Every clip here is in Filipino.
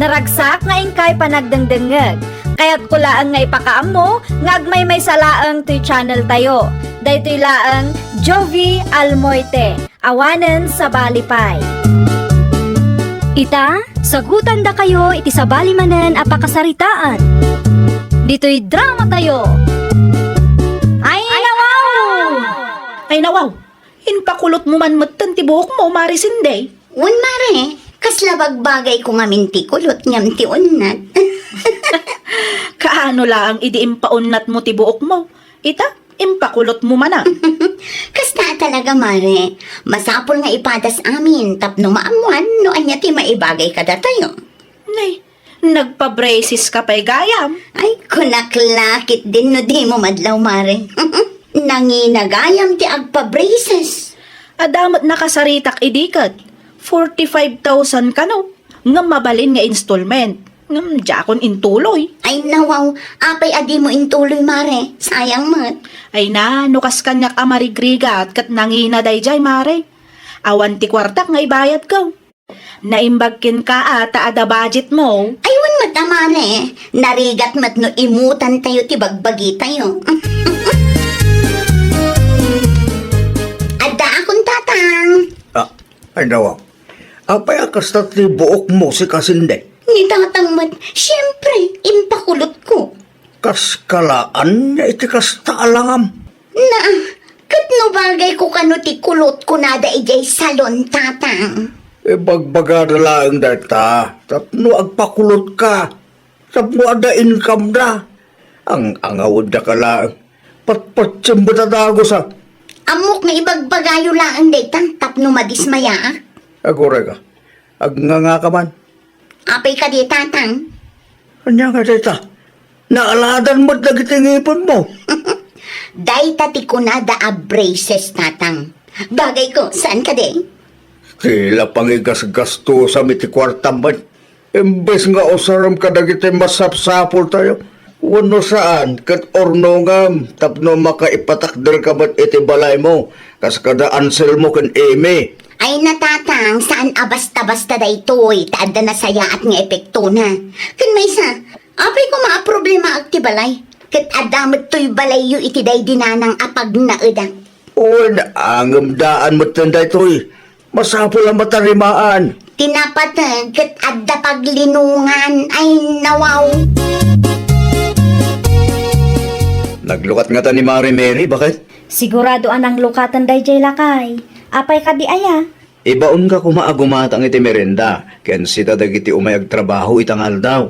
Naragsak nga ingkay panagdengdengeg. Kaya't kulaan nga ipakaam mo, nga agmay may salaang to'y channel tayo. Daytoy laang Jovi Almoite, awanen sa balipay. Ita, sagutan da kayo iti sa balimanen apakasaritaan. Dito'y drama tayo. Ay nawaw! Ay nawaw, hinpakulot mo man matan ti buhok mo, Marisinday. Un mare, kasla bagbagay ko nga minti kulot ngam ti unnat. Kaano lang idi impaunat mo ti buhok mo? Ita, impakulot mo man ah. Kasta talaga mare, masapol nga ipadas amin tapno maamuan no anya ti maibagay kada tayo. Nay, nagpa-braces ka pa'y gayam. Ay, kunaklakit din no di mo madlaw mare. Nanginagayam ti agpa-braces. Adamat nakasaritak idikat. 45,000 ka no. Nga mabalin nga installment. Nga jakon intuloy. Ay nawaw, apay adi mo intuloy mare, sayang mat. Ay na, nukas kanyak amarigrigat kat nangina dayjay mare. Awan ti kwartak nga ibayad ko. Naimbagkin ka ata ada budget mo. Aywan mata mare, narigat mat no imutan tayo ti bagbagi tayo. Ada akong tatang. Ay nawa. Apay akas na ti buok mo si Kasinde. Ni tatang mat, siyempre, impakulot ko. Kas kalaan niya iti kas taalangam. Na, kat no bagay ko kano ti kulot ko nada ijay salon tatang. Bagbaga na lang data. Tapno agpakulot ka. Tapno ada income na. Ang angawad na ka lang. Patpatsamba na dago sa. Amok nga ibagbagayo lang daytan tapno madismaya. Agore ka. Agnganga ka man. Apay ka di tatang. Anya nga data. Naaladan mo't nagitingipon mo. Dayta ti kunada a braces tatang. Bagay ko, saan ka di? Tila pangigas-gasto sa miti kwartamban. Imbes nga usaram ka dagiti masapsapol tayo. Wano saan, kat ornongam, tapno makaipatakdal ka mat iti balay mo. Kas kada ansel mo kan eme. Ay natatang, saan abasta-basta daytoy, taada na saya at nga epekto na. Kan may sa, apay ko problema ag ti balay. Kat adamot to'y balay yu iti day dinanang apag na edang. O, naangam daan mo tanday to'y. Masapol ang matarimaan. Tinapatan, kat adda paglinungan, ay nawaw. Naglukat nga ta ni Mari Mary, bakit? Sigurado anang lukatan dayjay lakay. Apay ka di aya. Ibaon ka kumaagumatang iti merenda, ken sita dagiti umayag trabaho itangal daw.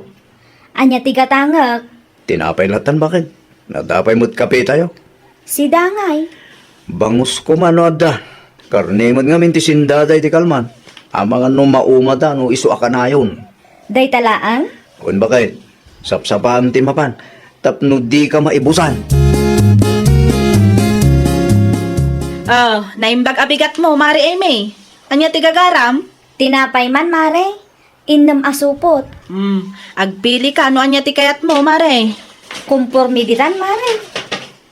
Anya tiga tangak. Tinapay latan bakit? Nadapay mo't kape tayo. Si Dangay. Bangus ko mano da. Karnemot nga minti sindada iti kalman. Amang ano maumada no isu akanayon. Day talaan? Kun bakit? Sapsapahan ti mapan. Tapno di ka maibusan. Oh, naimbag abigat mo, Mari Amy. Anya tigagaram? Tinapay man, mare. Innem asupot. Agpili ka, ano anya ti kayat mo, Mare? Kumpormiditan, mare.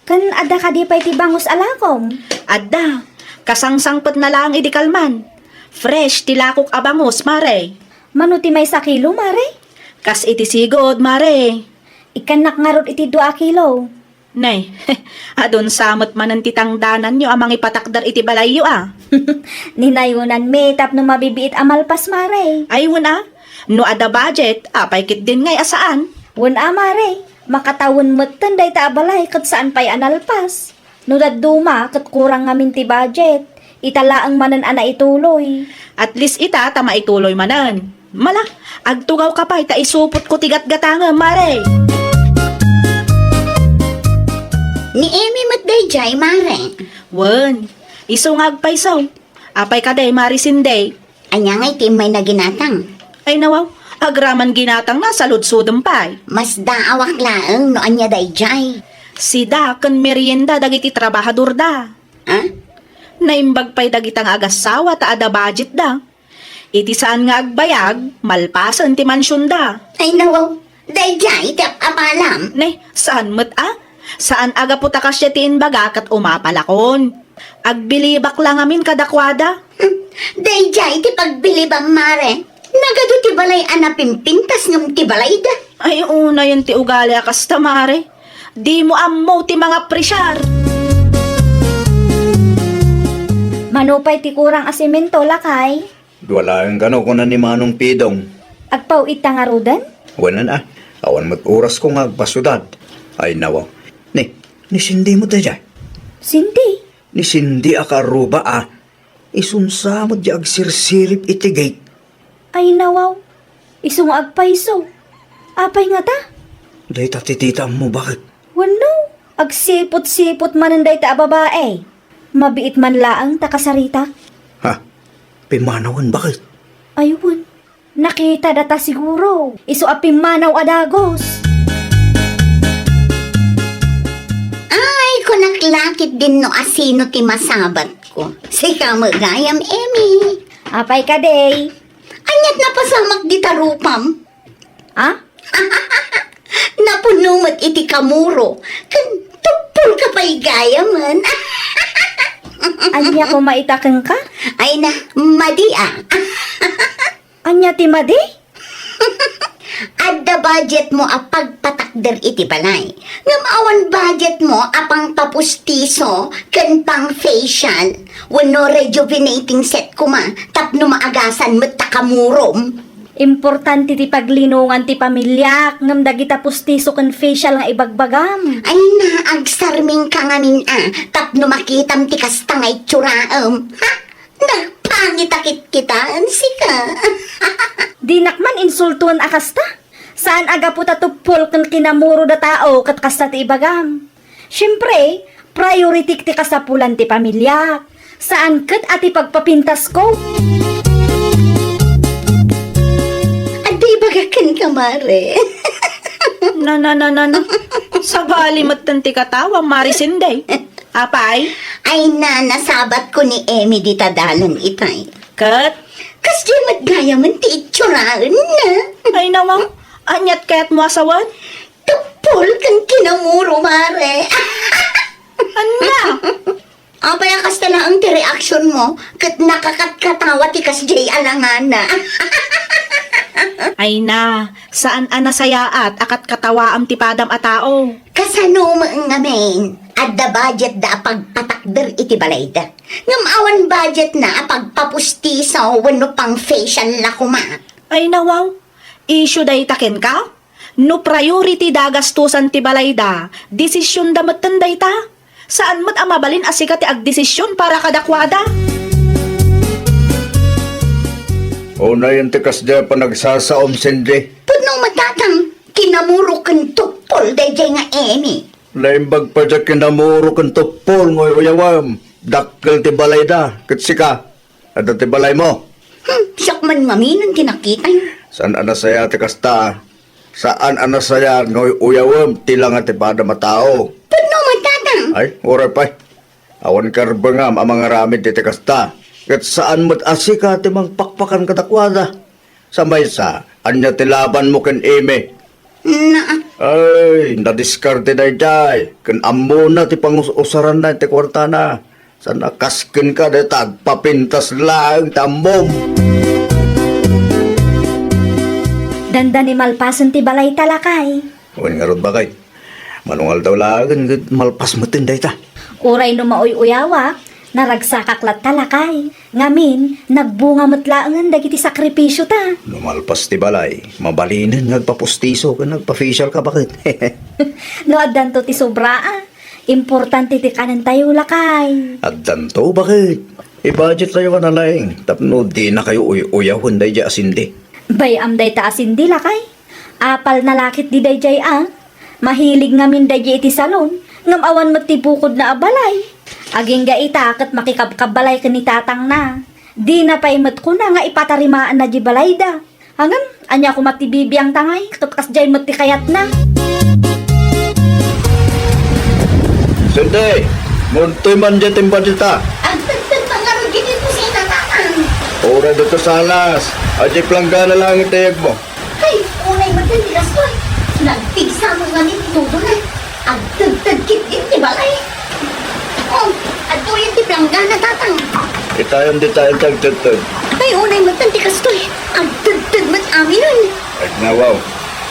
Kan ada ka di pa'y ti bangus alakom. Adda, kasangsangpot na lang idikalman. Fresh tilakok abangos, Mare. Mano ti may sa kilo, mare. Kas iti sigod, Mare. Ikanak nga rod iti 2 kilo. Nay, adon samot man ang titangdanan nyo amang ipatakdar iti balayo Ninayunan me tap no mabibiit amalpas, mare. Ay wala, no ada budget, apay kit din ngay asaan. Wan mare. Makatawon mo't tanday ta abalay kat saan pa'y analpas. No daduma kat kurang ngamin ti budget. Italaang manan ana ituloy. At least ita tama ituloy manan. Mala, agtugaw ka pa, ita isupot ko tigat-gatanga, Mare. Ni Amy matdayjay, mare. Wan, isungag pa isaw. Apay ka day, Marisinday. Anya ngay ti may naginatang. Ay nawaw, agraman ginatang na sa ludsudong pay. Mas daawak laeng no anya dayjay. Si da, kan merienda dagiti trabahador da. Ha? Naimbag pa'y dagitang agasawa ta ada budget da. Iti saan nga agbayag, malpasan ti mansyon da. Ay nawaw, dayjay tap amalam. Nay, saan mo't Saan aga puta ka siya tiin baga kat umapalakon. Agbilibak lang amin kadakwada. Dayjay ti pagbilibang mare. Nagado ti balay anapimpintas ngam ti balay da. Ay, una yan ti ugali akas tamare. Di mo ammo ti mga presyar. Manupay ti kurang asimento lakay. Wala ang gano ko na ni Manong Pidong. Agpaw ita nga rudan? Wala na. Awan mat oras ko nga agpasudad. Ay nawa. Ni sindi mo tayo dyan. Sindi. Ni sindi akaruba Isunsa mo di agsirsirip iti gate. Ay nawaw. Isung agpaiso. Apay nga ta? Day tatitita mo bakit? Wano? Agsipot-sipot mananday ta babae. Mabiit man laang takasarita. Ha? Pimanawan bakit? Ayun. Nakita data siguro. Isu apimanaw adagos. Ay, kunaklakit din no asino ti masabat ko. Sika magayam, Emi. Apay ka day. Anyat napasamak di tarupam. Ha? Napunumat iti kamuro. Kan tupul ka pa'y gayaman. Anya ko maitakeng ka? Ay na, madia. Anya ti madi? Adda budget mo pagpatakder iti balay. Ngam awan budget mo apang papustiso kan pang facial. Wano rejuvenating set kuma tapno maagasan met takamurom. Importante ti paglinungan ti pamilya. Ngam dagita pustiso kan facial nga ibagbagam. Ay na, agsarming ka ngamin tapno makitam ti kastangay tsuraam. Ha? Nagpangitakit kita, sika. Di nakman insultuan akasta. Saan aga po tatupol kan kinamuro da tao kat kasta ti ibagam. Siyempre, priority ti kasapulan ti pamilya. Saan kat ati pagpapintas ko? Aday bagakan ka, Mare. Na. Sabali matanti katawa, Marisinday. Apay? Ay na, nasabat ko ni Emi di tadalan itay. Kat? Kas di matgayaman ti itsuraan na. Ay nawang, anyat kaya't mo asawan? Tupol kang kinamuro, Mare. Anya? Apay akas na ang ti reaction mo, kat nakakatkatawa ti kas jay alangana. Ay na, saan anasayaat akat katawa am tipadam a tao? Kasano maangamin, adda budget da pagpatakder iti balayda. Ngam awan budget na pagpapustiso wano pang facial na kuma. Ay nawaw, issue day taken ka? No priority da gastusan ti balayda, desisyon da matanday ta? Saan mat amabalin asika ti agdesisyon para kadakwada? O na yung tikas dyan pa nagsasaom sindi. Punong matatang, kinamuro kan tupol dayjay nga Emi. Laimbag pa dyan kinamuro kang tupol ngoy uyawam. Dakkel ti balay da. Katsika. Ada ti balay mo. Siyak man maminan tinakita yun. Saan anasaya ti kasta? Saan anasaya ngoy uyawam? Tilang at ipada matao. Punong matatang, Ay, oray pa. Awan karbangam ang mga ramid ti kasta. Kat saan mo't asika ti mang pakpakan katakwada. Samay sa, anya ti laban mo ken Eme. na Ay, nadiskarte na jay. Kan ammo na ti pangusaran na ti kwarta na. San nakaskin ka de tagpapintas lang tambom. Danda ni malpasan ti balay talakay. Huwag nga ron ba kay? Manungal daw lagan, malpas mo tinday ta. Uray no maoy-uyawa, naragsakaklat talakay. Ngamin, nagbunga matlaangan dagiti sakripisyo ta. Lumalpas ti balay, mabalinin nagpapustiso ka, nagpa-facial ka bakit? No addan to ti sobra Importante ti kanan tayo lakay. At danto bakit? I-budget tayo ka na lang. Tapno di na kayo uyahon day di asindi. Bayam day ta asindi lakay. Apal na lakit di day jay Mahilig ngamin day iti salon. Ngam awan matibukod na abalay. Aging ga itakat makikabkabalay ka ni tatang na. Di na paimat ko na nga ipatarimaan na di balay da. Hangam, anya ko matibibiyang tangay. Katkas jay matikayat na. Sindi, muntoy man dyan timbadita. ang tagtag pangarugin ito si inatatang. Ora dito sa alas. Adjay planggana lang itayag mo. Ay, unay mataligas ko. Nagpigsa mo nga nito doon. Ang tagtagkit din, di ba? Oh, at doon yung tiplanggana tatang. Itayan di tayo tagtagtag. Ay, unay magtanti kastoy. Ang tagtag mat amin nun. Ay nawaw.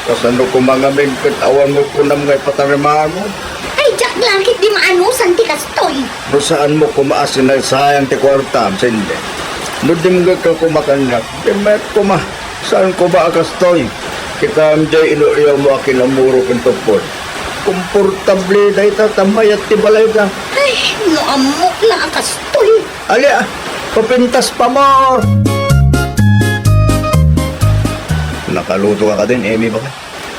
Kasano ko mga mingkot awan mo ko ng mga patarimaan mo? Ay, Jack Langit di maanusan ti kastoy. No saan mo kumaasin na sayang ti kwarta, sindi. No dimgag ka kumakanyak, dimet kuma. Saan ko ba akastoy? Kita amjay inuiyaw mo akin ang muro kong tupod. Komportable na itatamay at tibalay ka. Ay, no amok lang kastoy. Ali papintas pa mo! Nakaluto ka din, Amy ba?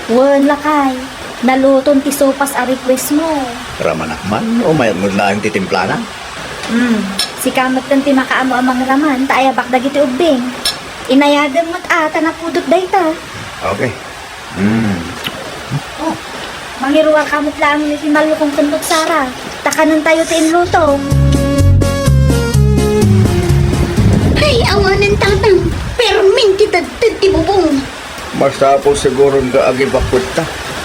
Wan lakay, naluton ti sopas a request mo. Ramanakman o mayat mo lang titimplana? Si kamat kan ti makaamo amang raman, taayabak dagiti ubing. Inayagan mo't ata napudot dayta. Okay. Mangiruwa kamot lang ni ti malukong kundot Sara. Takanan tayo ti inluto. Ay, awanan tatang. Pero minti tagtag ti bubong. Masapos siguro nga agibakot ta.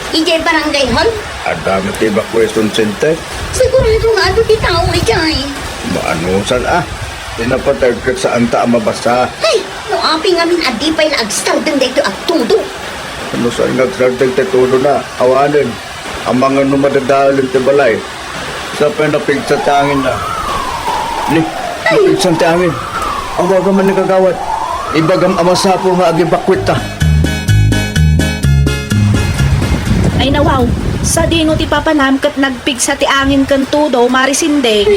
Ijay barangay hall. Ang dami ti evacuation center. Sigurado nga ito ti tao ijay. Maanusan Tinapatag ka sa anta ang mabasa. Ay, no api nga min adipay la agstardang dito at tudo. Ano saan nagsardag tetulo na, awanin. Ang mga numadadalin ti balay. Sa pinapig sa tangin na. Napig sa tangin. Awaga man nagagawat. Ibagam amasapo nga agibakwit ta. Ay nawaw, sa dino ti papanam kat nagpig sa ti angin kan tudo, marisinde.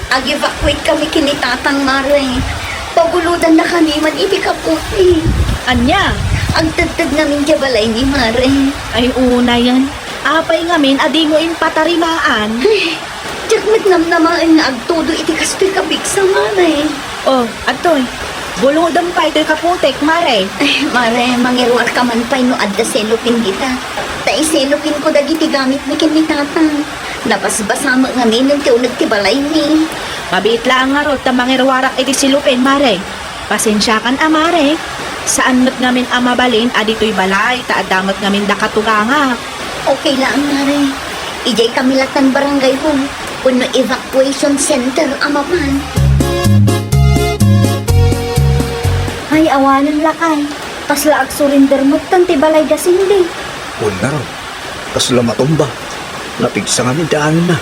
Ag-evacuate kami kinitatang mare. Paguludan na kami man iti kaputi. Anya, Ang tagtag namin jabalay ni mare. ay una yan. Apay ngamin, adi mo in patarimaan. Jakmat namnamaan nga agtudo iti kastoy kabig sa mare. Oh, atoy, buludan pa ito'y kaputek, mare. Ay, mare, mangiruar ka man pa'y no adda selopin kita. Tai selopin ko dagiti gamit ni kinitatang. Napasbasama nga minong ti unag ti balay ni. Mabit lang nga ro, tamangirwarak iti silupin, mare. Pasensya kan, mare. Saan mo't ngamin amabalin, adito'y balay, taadamat ngamin da katuganga. Okay lang, mare. Ijay kami latan barangay ho. Puno evacuation center amaman. Ay, awanan lakay. Kasla ag surrender mo't kan ti balay da sindi. Una ron. Kasla matumba. Napigsa nga ni daanin na.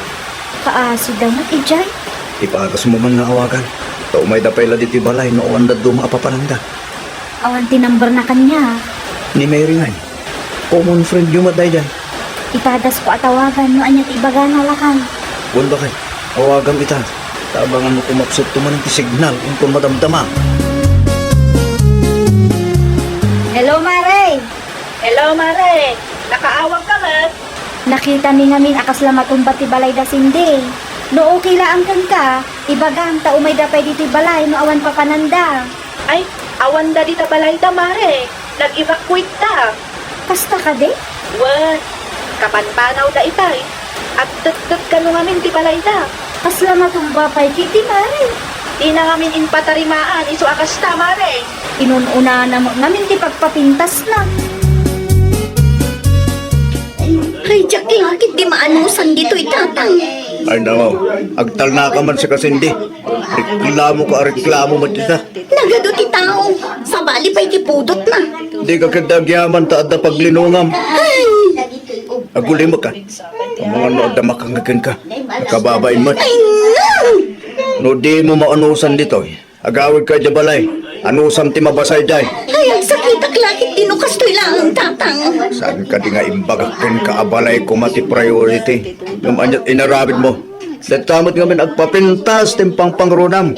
Kaasi daw mo't ijay. Ipagas mo man nga awagan. Tao may dapay la diti balay no anda dumapapananda. Awan tinamber na kanya. Ni Mary nga. Common friend yung maday dyan. Ipadas ko atawagan no anyat ibaga na lakay. Buwan ba kay? Awagan kita. Tabangan mo kumapsot tuman ti signal kung madamdama. Hello, Mare! Hello, mare. Nakaawag ka man. Nakita ni ngamin akas lamatumba ti balay da sindi. No okay lang kan ka, ibagang ta umay da pay diti balay no awan pa pananda. Ay, awan da dita balay da, mare. Nag-evacuate ta. Kasta ka de? Wan, kapanpanaw da itay. At dagdag ka nung amin ti balay da. Kas lamatumba pay kiti, Mare. Di na ngamin in patarimaan, iso akas ta, mare. Inununa na mo ngamin ti pagpapintas na. Ay, Jack Langit di maanusan dito itatang. Ay nawaw. Agtal na ka man si Kasindi. Reklamo mo tita. Nagado ti tao. Sa bali pa'y tipudot na. Di ka kadagyaman ta adda paglinungam. Ay, Aguli mo ka. Ang mga no adda makangagan ka. Nakababain mo. ay na! No di mo maanusan dito. Agawid ka jabalay. Anusam ti mabasay day. Ay, ang sakit ak langit di no kastoy lang ang tatang. Saan ka di nga imbagakin ka abalay ko mati priority. Yung anyat inarabid mo. Datamot nga min agpapintas timpang pangrunam.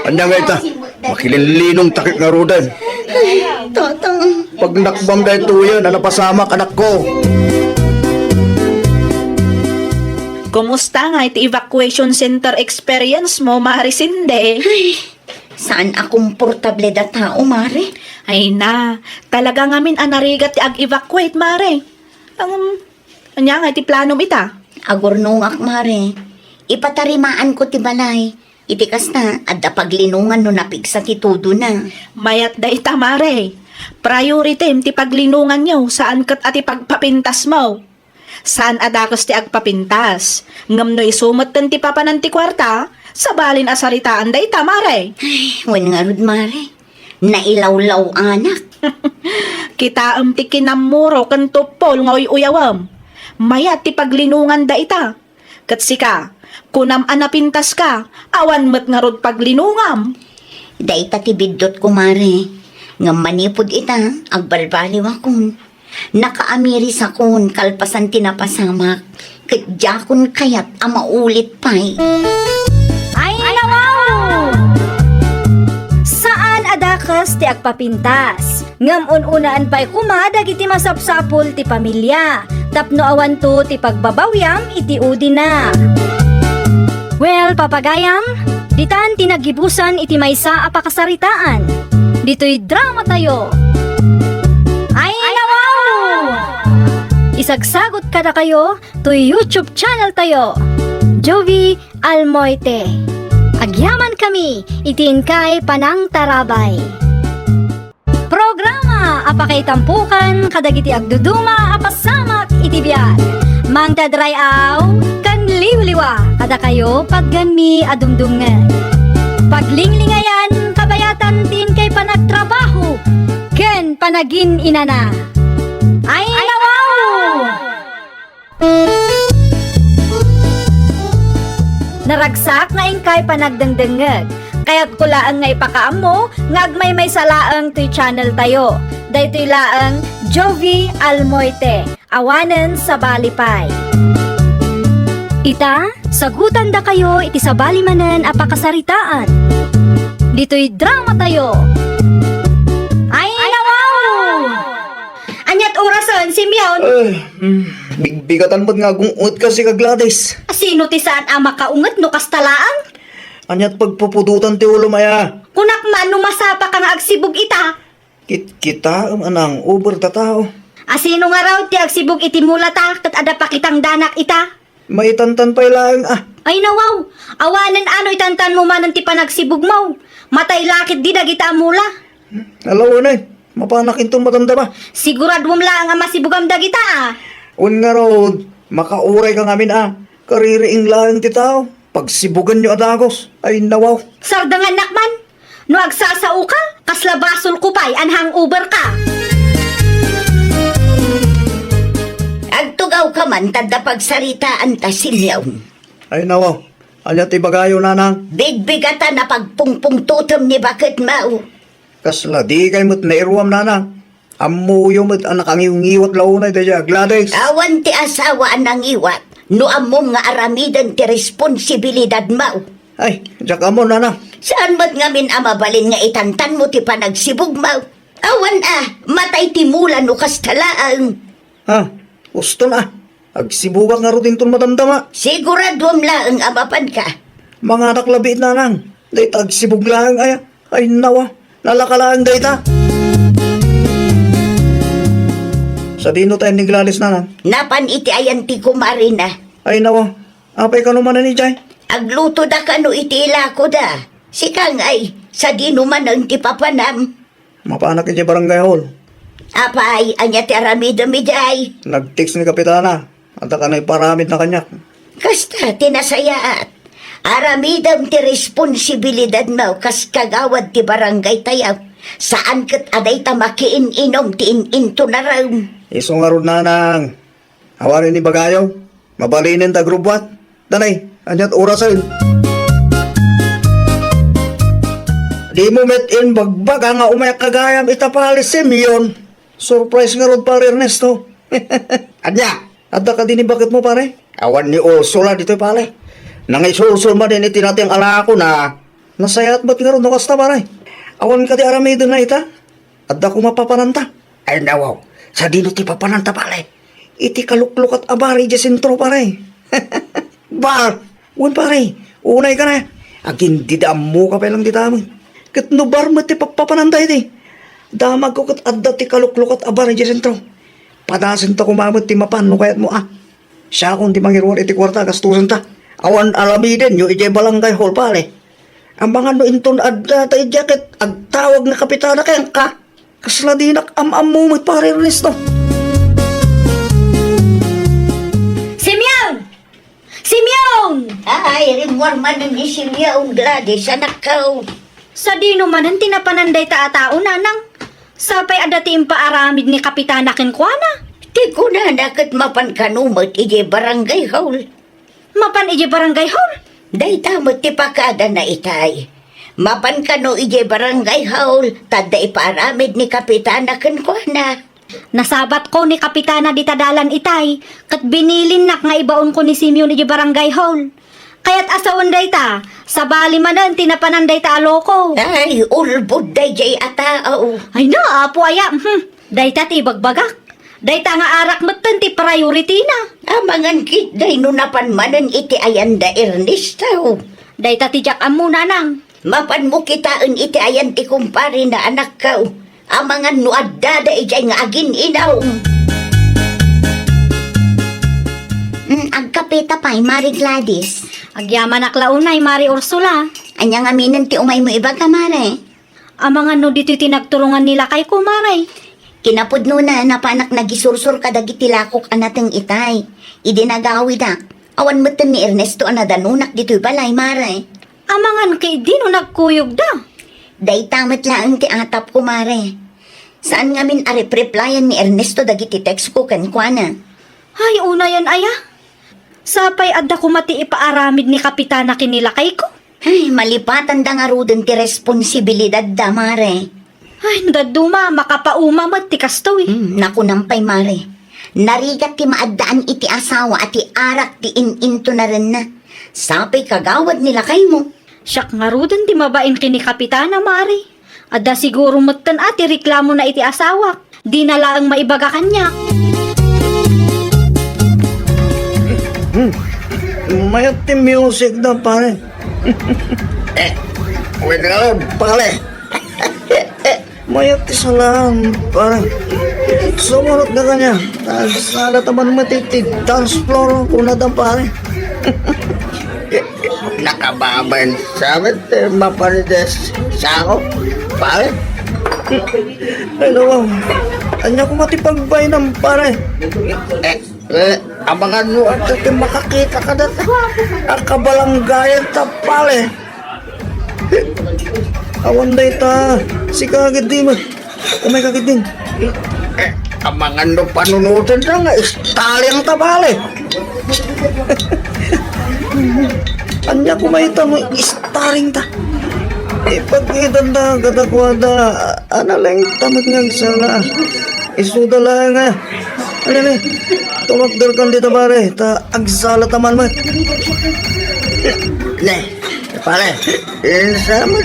Anya nga ita. Makilinlinong takik nga rudan. Ay, tatang. Pag nakbam day tuyan, napasamak anak ko. Kumusta nga iti evacuation center experience mo, marisinde? Saan akomportable da tao, mare? Ay na, talaga ngamin anarigat ti ag-evacuate, mare. Anya nga iti planom ita? Agurnungak, mare. Ipatarimaan ko ti balay. Itikas na, adda paglinungan no napigsa ti tudo na. Mayat da ita, mare. Priority ti paglinungan nyo saan kat ati pagpapintas mo. Saan adakos ti agpapintas? Ngam no isumot kan ti papanan ti kwarta, sabalin asaritaan day tamare. Wan nga rod, Mare. Nailawlaw anak. Kita ti kinamuro kan tupol ngoy uyawam. Mayat ti paglinungan da ita. Kat sika, kunam anapintas ka, awan met nga rod paglinungam. Day tatibidot ko, Mare. Nga manipod ita, agbalbaliw akon. Nakaamiris akon, kalpasan tinapasamak. Kadjakon kayat amaulit pa'y. Ay, nawaw! Saan adakas ti agpapintas? Ngam ununaan pa'y kumadag iti masapsapul ti pamilya. Tapno awan to ti pagbabawyam iti udi na. Well, papagayam, ditan tinagibusan iti maysa a pakasaritaan. Dito'y drama tayo. Ay, nawaw! Isagsagot ka na kayo to YouTube channel tayo. Jovi Almoite. Agyaman kami, itin kay Panang Tarabay. Programa apakay tampukan kadagiti agduduma apasamak iti biag. Mangdadrayaw kan liwliwa kada kayo pagganmi adumdungan. Paglinglingayan kabayatan tin kay panagtrabaho ken panagin inana. Ay nawaw! Naragsak na ingkay panagdengdengeg. Kaya't kulaan nga ipakaamo, nga agmay may salaang to'y channel tayo. Dahito'y laang Jovi Almoite, awanen sa Balipay. Ita, sagutan da kayo iti sa balimanan apakasaritaan. Dito'y drama tayo. Ay, nawaw! Anyat orason, Simeon? Bigbigatan mo't nga gungot kasi ka Gladys. Sino ti saan ang makaungat no kastalaan? Anyat pagpupututan ti ulo maya. Kunak man numasapa ka nga agsibog ita. Kita anang uber ta tao. Asino nga raw ti agsibog iti mulata kat ada pakitang danak ita. Maitantan pa ilang Ay nawaw, awanan ano itantan mo man ang ti panagsibog mo. Matay lakit di dagita mula. Alaw na mapanakin ton matanda ba? Sigurado mo lang ang masibugam dagita ah. Un nga rod, makauray ka ngamin Kaririing lang ti tao. Pagsibugan nyo adagos, ay nawaw. Sardangan nakman, no agsasao ka, kaslabasol kupay anhang uber ka. Agtugaw ka man, tadda pagsaritaan ta Simeon. Ay nawaw, anyat ibagayo nanang. Bigbigatan na pagpungpung tutom ni bakit mau. Kasla di kay mo't nairuam nanang. Amuyo mo't anak ang iyong iwat launay daya Gladys. Awan ti asawa anang iwat. No amom nga aramidan ti responsibilidad mau. Ay, jak amo nanang. Saan mo't ngamin amabalin nga itantan mo ti panagsibog mau? Awan matay ti mula no kastalaan. Ha, gusto na. Agsibugak nga rutin ton matamdama. Siguraduam lang ang amapan ka. Mga anak labit nanang. Day tagsibug lang ay nawa. Nalakalaan day ta. Sa dino tayo ni Gladys nanang. Napan iti ayan ti kumarina. Ay nawa, apay ka naman na ni Jay. Agluto da ka no iti ilako da. Sikang ay, sa di numan ang ti papanam. Mapanak iti barangay hall. Apay, anya ti aramida mi jay. Nag-text ni Kapitana. At ka na iparamid na kanyak. Kasta tinasayaat. Aramidam ti responsibilidad mo kas kagawad ti barangay tayaw. Saan kat aday ta makiin-inom ti in-into na raw. Iso nga ron nanang. Hawarin ni Bagayaw. Mabalinin ta grubwat. Danay, anyat orasan. Di mo met in bagbaga nga umayak kagayam itapalis Simeon. Surprise nga ron pare Ernesto. Anya, adda ka din bakit mo pare? Awan ni Ursula dito pare. Nangisusul man din iti natin ala ko na nasayat ba't nga ron no kasta pare? Awan ka di aramido na ita. Adda ko mapapananta. Ay nawaw, sa dino ti papananta pare. Iti kalukluk at abari di sentro pare. Bar, wan pare, unay ka na. Agin di damo ka pa lang di damon. Kat no bar mo ti papananta iti. Damag ko kat adda ti kalukluk at abari di sentro. Padasin ta kumamot ti mapano kayat mo Siya kung di mangiruan iti kwarta gastusan ta. Awan alamiden yung iti balangay hall pare. Ang mga no inton adda tayo jacket, agtawag na kapitana kayang ka. Kasladinak am-amumot pare Ernesto. Simeon! Ay, rimwar man ni Silya o Gladys, anak ko. Sa di naman ang tinapananday taatao nanang. Sapay adati impaaramid ni Kapitana Kinkwana. Di ko na nakat mapan kanumot ije barangay hall. Mapan ije barangay hall. Day tamot ti pakada na itay. Mapan kano ije barangay hall, tada ipaaramid ni Kapitana Kinkwana. Nasabat ko ni Kapitana ditadalan itay. Kat binilin nak nga ibaon ko ni Simeon ije barangay hall. Kaya't asawan day ta. Sa bali manan tinapananday ta aloko. Ay, ulbod day jay atao. Ay na, apo aya. Day ta ti bagbagak. Day ta nga arak matan ti priority na. Amangan kit day no napanmanan iti ayanda Ernesto. Day ta ti jak amu nanang. Mapan mo kitaan iti ayan ti kumpare na anak ka. Amangan no adda ijay nga agin inaw. Agkapita pa'y Mari Gladys. Agyaman aklaunay, Mari Ursula. Anyang aminan ti umay mo iba ka, Mare. Amang ano dito tinagturungan nila kay kumaray. Kinapod no na napanak nagisursur ka dagiti lakok anateng itay. Idinagawi da. Awan mo ni Ernesto anadanunak dito'y balay, Mare. Amangan kay di no nagkuyog da. Day tamat lang ti atap ko, Mare. Saan nga min replyan ni Ernesto dagiti text ko kankwana? Ay, una yan aya. Sapay adda ko mati ipaaramid ni Kapitana kinila kay ko. Ay, malipatan da nga rudin ti responsibilidad da, Mare. Ay, nadaduma, makapauma mat ti kastoy. Naku nampay, Mare. Narigat ti maaddaan iti asawa at ti arak ti ininto na rin na. Sapay kagawad nila kay mo. Siyak nga rudin ti mabain kini Kapitana, Mari. Adda siguro matan ati reklamo na iti asawak. Di na laang maibaga kanya. Mayat ti music na pare. Wait nga pare. Mayat ti salam pare. Sumunod na kanya. Sana taman matitig dance floor kung na pare. Nakababan sa amin mapanides sa ako pare. Hello, anya ko matipagbay ng pare. Abangan mo at ito makakita ka na ang kabalanggayan ta pare. Awan day ta, si kagad din mo. Umay kagad din. Abangan mo panunutan na nga, istalyang ta pare. Anya ko may ito mo, istaring ta. Ipagkitan na katakwada, analang tamag nga sana. Isuda lang nga. Ano na, tumagdal kan dito pare, ta agsala taman mo. Ne, pare, sama,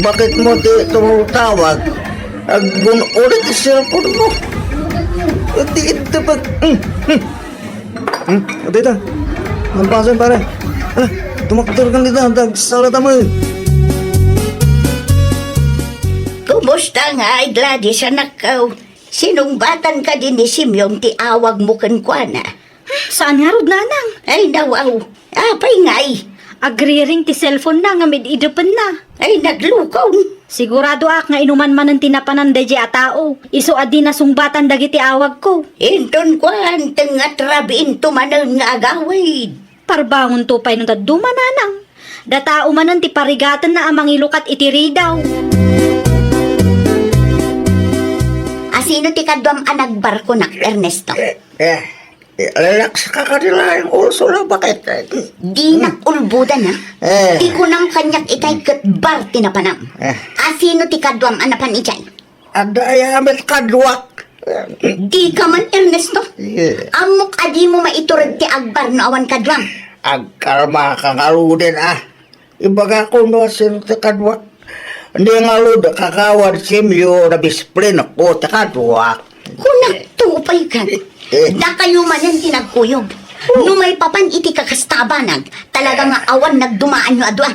bakit mo tumutawag? Agun ulit yung cellphone mo. Di ito pag... Ito ito, nampasan pare. Tumakdal kan dito, ta agsala taman. Kumusta nga ay Gladys, anak ko? Sinungbatan ka din ni Simeon ti awag mo kankwana. Saan nga rod nanang? Ay nawaw, apay ngay. Agriring ti cellphone na nga mid-idapan na. Ay naglukaw. Sigurado ak nga inuman man ang tinapanan da a tao. Iso adi na sungbatan dagiti awag ko. Inton kwan, tengat rabiin tumanan nga agawid. Parbangon to pa'y nung daduma nanang. Datao man ang ti parigatan na amang ilukat itiri daw. Asino ti kadwam anagbarko nak Ernesto? Relax ka kanila yung Ursula, bakit? Di nakulbudan ha? Di ko nang kanyak itay katbar tinapanam. Asino ti kadwam anapan itay? Adayamet kadwak. Di ka man Ernesto? Amok adi mo maiturad ti agbar no awan kadwam. Agkarma kang aludin Ibaga ko no sino ti kadwak. Hindi nga alud, kakawad simyo na bisplin ako ti kadwak. Kunak tupay ka. Da kayo man yan tinagkuyog. No may papan iti kakastabanag, talaga nga awan nagdumaan nyo adwa.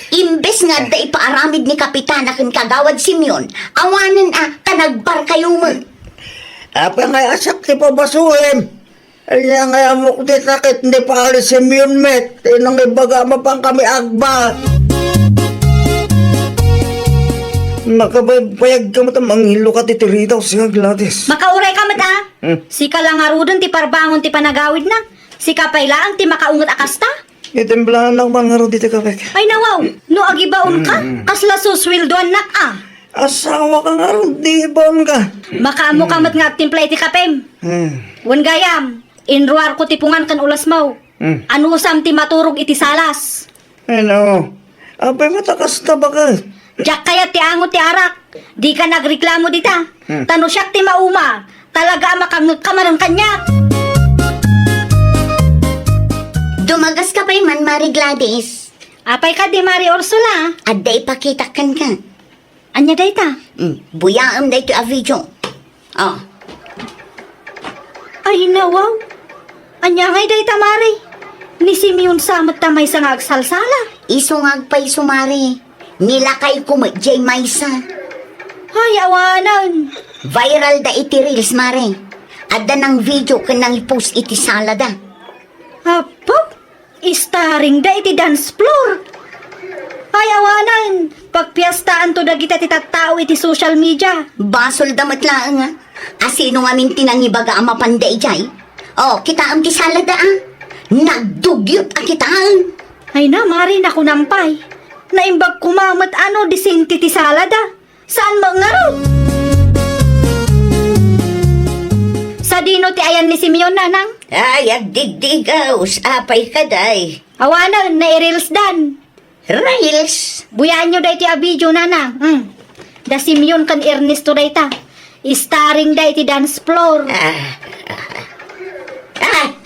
Imbes nga da ipaaramid ni Kapitana ken kagawad Simeon, awanan tanagbar kayo mo. Apa nga asak ti pabasuhin? Kaya nga amok di sakit, hindi pa alis Simeon met. Tinang ibaga mapang kami agba. Nakabayag ka matamang hilo ka titiritaw siya Gladys. Makauray ka mata. Sika lang arudan ti parbangon ti panagawid na. Si kapay lang ti makaungot akasta. Itimplahan lang man nga ro dito kapek. Ay nawaw, no agibaon ka, kasla suswildoan nak Asawa ka nga ro, di bon ka. Makaamo kamat nga timpla iti kapem. Wan gayam, inruar ko tipungan kan ulas mo. Ano sam ti maturog iti salas. Ano? Abay matakas na ba ka? Diyak kaya ti ango ti arak. Di ka nagreklamo dita. Tano siyak ti mauma. Talaga makangag ka man ang kanya. Dumagas ka pa man, Mari Gladys. Apay ka di Mari Ursula. Adda ipakitakan ka. Anya dayta? Buyaam da ito a video. Oh, Ay nawaw. Anya ngay dayta Mari. Ni Simeon samot tamay sa nga agsalsala. isungag pa'y sumari. Nilakay ko jay maysa. Ay awanan. Viral da iti reels, Mari. Adda ng video ka nang ipost iti salada. Apo, starring da iti dance floor. Ay awanan, pagpiyastaan to dagita ti tattao iti social media. Basol damat lang nga. Asino nga minti nang ibaga ang mapanday jay? Oh, kita ang ti salada Nagdugyot ang kitaan. Ay na, Mari, naku nampay. Naimbag kumamat ano, disinti ti salada. Saan mo nga ro? Sa dino ti ayan ni Simeon, nanang? Ay, agdigdigaw, apay ka day. Awanan, na-reels dan. Rails. Buyan nyo da iti a video, nanang. Da Simeon kan Ernesto da ita. Starring da iti dance floor.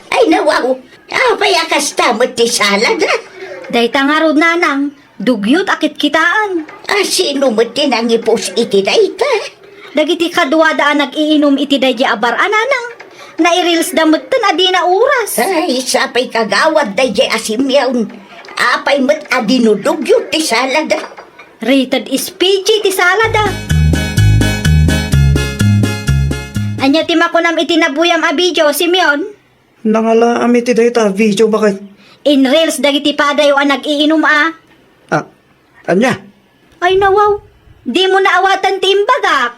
Ay, nawaw. Apay akas tamot ti salada. Da ita nga ro, nanang. Dugyot akit kitaan. Sino mo tinangipos iti da ita? Dagiti kadwa daan nag-iinom iti da di abar, ananang. Na-reels damot tan adi na oras. Ay, sapay kagawad da jay asimyaw. Apay mo't adinudugyot ti salada. Rated is PG ti salada. Anya ti makunam itinabuyam a video, Simeon. Nangala amit iti dayta video bakit? In reels dagiti padayo ang nag-iinom Anya? Ay nawaw, di mo naawatan ti imbagak.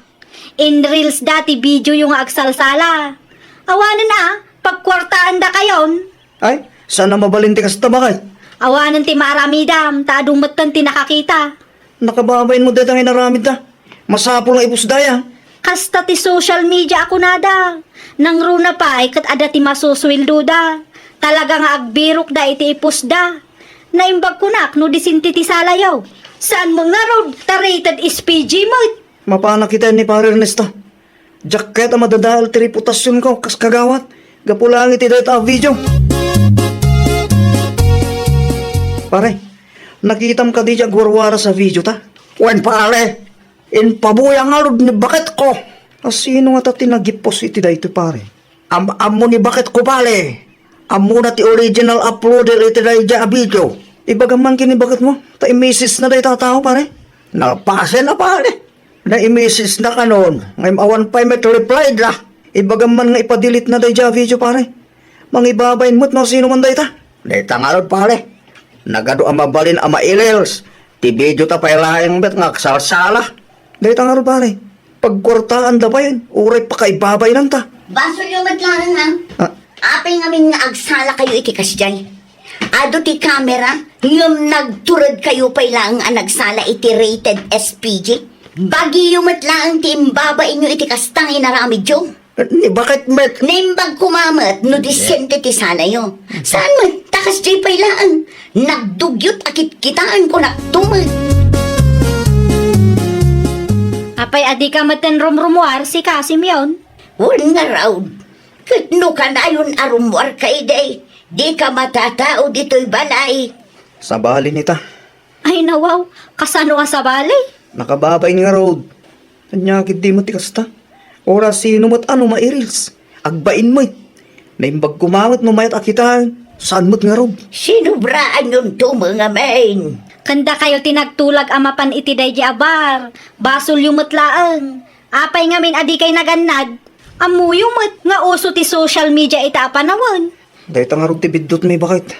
In reels dati video yung agsalsala. Awanan pagkwartaan da kayon. Ay, sana mabalinti kas ta bakit? Awanan ti maramidam, taadumatan ti nakakita. Nakababayin mo dito ang inaramid na. Masapol nga ipos daya. Kasta ti social media ako nada. Nang runa pa ay kat ada ti masuswildo da. Talaga nga agbirok da iti ipos da. Naimbag ko nak no disinti ti salayaw. Saan mo nga road? Ta-rated is PG mo. Mapana kita ni Pare Ernesto. Jacket ang madadahal ti reputasyon ko kas kagawat. Gapulang iti dayta video. Pare, nakitam ka di dyan gwarwara sa video ta? Wen pare, inpabuyang alod ni bakit ko. Sino nga ta tinagipos iti dayto pare? Amo ni bakit ko pare. Amo na ti original uploader iti dayja a video. Ibagaman kini bakit mo? Ta i-message na dayta tao pare? Napase na pare. Na-imesis na kanon. Ngayon awan pa may reply na. Ibagaman nga ipadelete na dayja video pare. Mangibabayin mo't no sino man dayta? Dayta nga ron pare. Nagado ang mabalin ang mailils. Ti video ta pailaing bet nga kasalsala. Dayta nga ro pare. Pagkwartaan da ba yun? Uray pa kaibabay lang ta. Basol yung matlaran Ah, Apay ngamin nga agsala kayo iti kasjay. Ado ti camera, yung nagturad kayo pa ilang ang nagsala iti rated SPG. Bagi yung matlaang ti imbabain nyo iti kastang inaramid yung. Ni bakit met? Naimbag kumamat no disente ti salayo. Saan man takas jay pa ilaan? Nagdugyot akit kitaan ko naktumag. Apay adi ka maten rumrumuar si ka, Simeon. Wala nga raw. Katno ka na yun arumwar kay day. Di ka matatao dito'y balay. sabali nita. Ay nawaw, kasano ka sa balay? Nakababay nga road. Anyakit di mo tikasta. Ora sino mo't ano mairils. Agbain mo't. Naimbag kumawat no mayat akitaan. Saan mo't nga road? Sinubraan yung mga main. Kanda kayo tinagtulag amapan iti daydi abar. Basol yung matlaang. Apay ngamin adi kay nagannad. Amu yung nga uso ti social media ita apanawan. Dahil nga road ti bidot may bakit.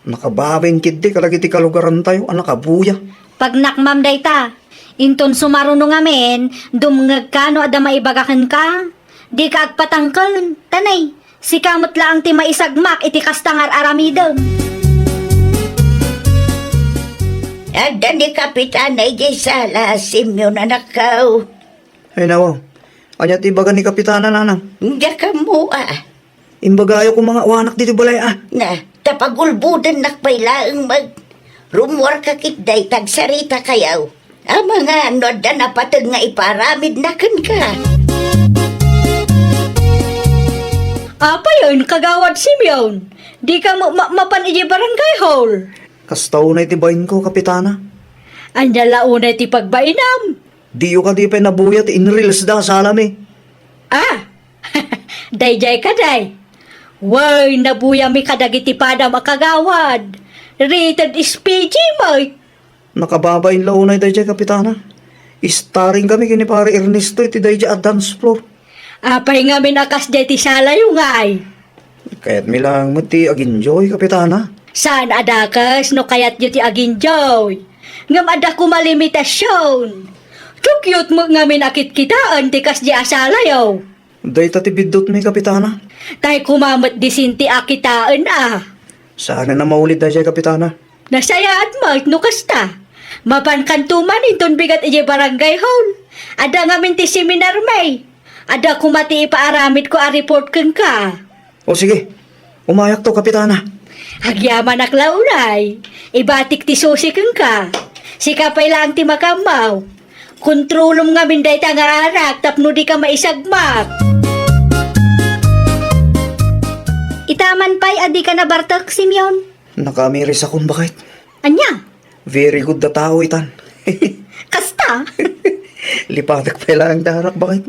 Nakababayin kid di kalagiti kalugaran tayo. Anakabuya. Pag nakmam dayta, inton sumaruno ngamin, dumngag ka no ada maibagakan ka. Di ka agpatangkan. Tanay, Si kamot lang ti maisagmak iti kastangar aramidon. Ada ni Kapitan ay di sala, simyo na nakaw. Ay nawaw. Anya ti baga ni Kapitana nanang. Hindi ka mo Imbaga ayaw ko mga wanak dito balay Na, tapagulbudan nakpailaang rumor ka kitday tagsarita kayaw. Ang mga anod na napatag nga iparamid na kan ka. Apa yun, kagawad Simeon? Di ka mapan iji barangay hall. Kastaw na itibayin ko, Kapitana. Anya launa ti pagbainam. Diyo ka di pa nabuyat in reels da sa alam eh. Ah, dayjay ka day. Way, nabuya mi kadagiti pada makagawad. Rated is PG, Mike. Nakababayin launay dayjay, Kapitana. Starring kami kini pare Ernesto iti dayjay at dance floor. Apay nga minakas day ti sala yung ay. Kaya't milang mati aginjoy, Kapitana. Saan adakas no kayat yu ti aginjoy? Ngam ada ko malimitasyon. Tukyot mo nga minakit kitaan ti kas di asalayaw. Dayta ti bidot may, Kapitana. Tay kumamat disinti akitaan Sana na maulid dayjay, Kapitana. Nasayaat Mike no kasta. Mapankantuman inton bigat ije barangay hall. Ada nga min ti seminar may. Ada kumati ipaaramid ko a report keng ka. O sige, umayak to, Kapitana. Agyaman ak launay. Ibatik ti susi keng ka. Si kapay lang ti makamaw. Kontrolom nga min day nga arak tapno di ka maisagmak. Itaman pa'y adi ka na bartak, Simeon. Nakamiris akong bakit. Anya? Very good na tao itan. Kasta? Lipatak pa lang darak bakit.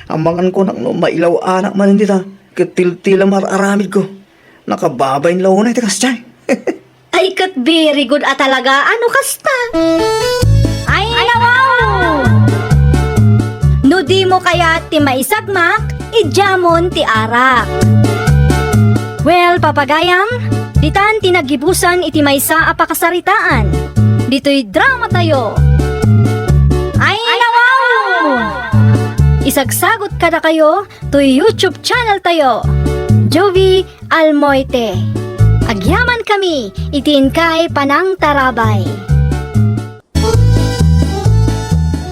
Amangan ko nang no, mailaw anak man hindi ta. Katil-tila mararamid ko. Nakababayin law na iti kastay. Ay, kat very good at talaga. Ano kasta? Ay, wow! No di mo kaya ti maisagmak, idjamon ti arak. Well, papagayam, ditan tinagibusan iti maysa a pakasaritaan. Dito'y drama tayo. Ay, wow! Isagsagot kada kayo to YouTube channel tayo. Jovi Almoite. Agyaman kami, itin kay Panang Tarabay.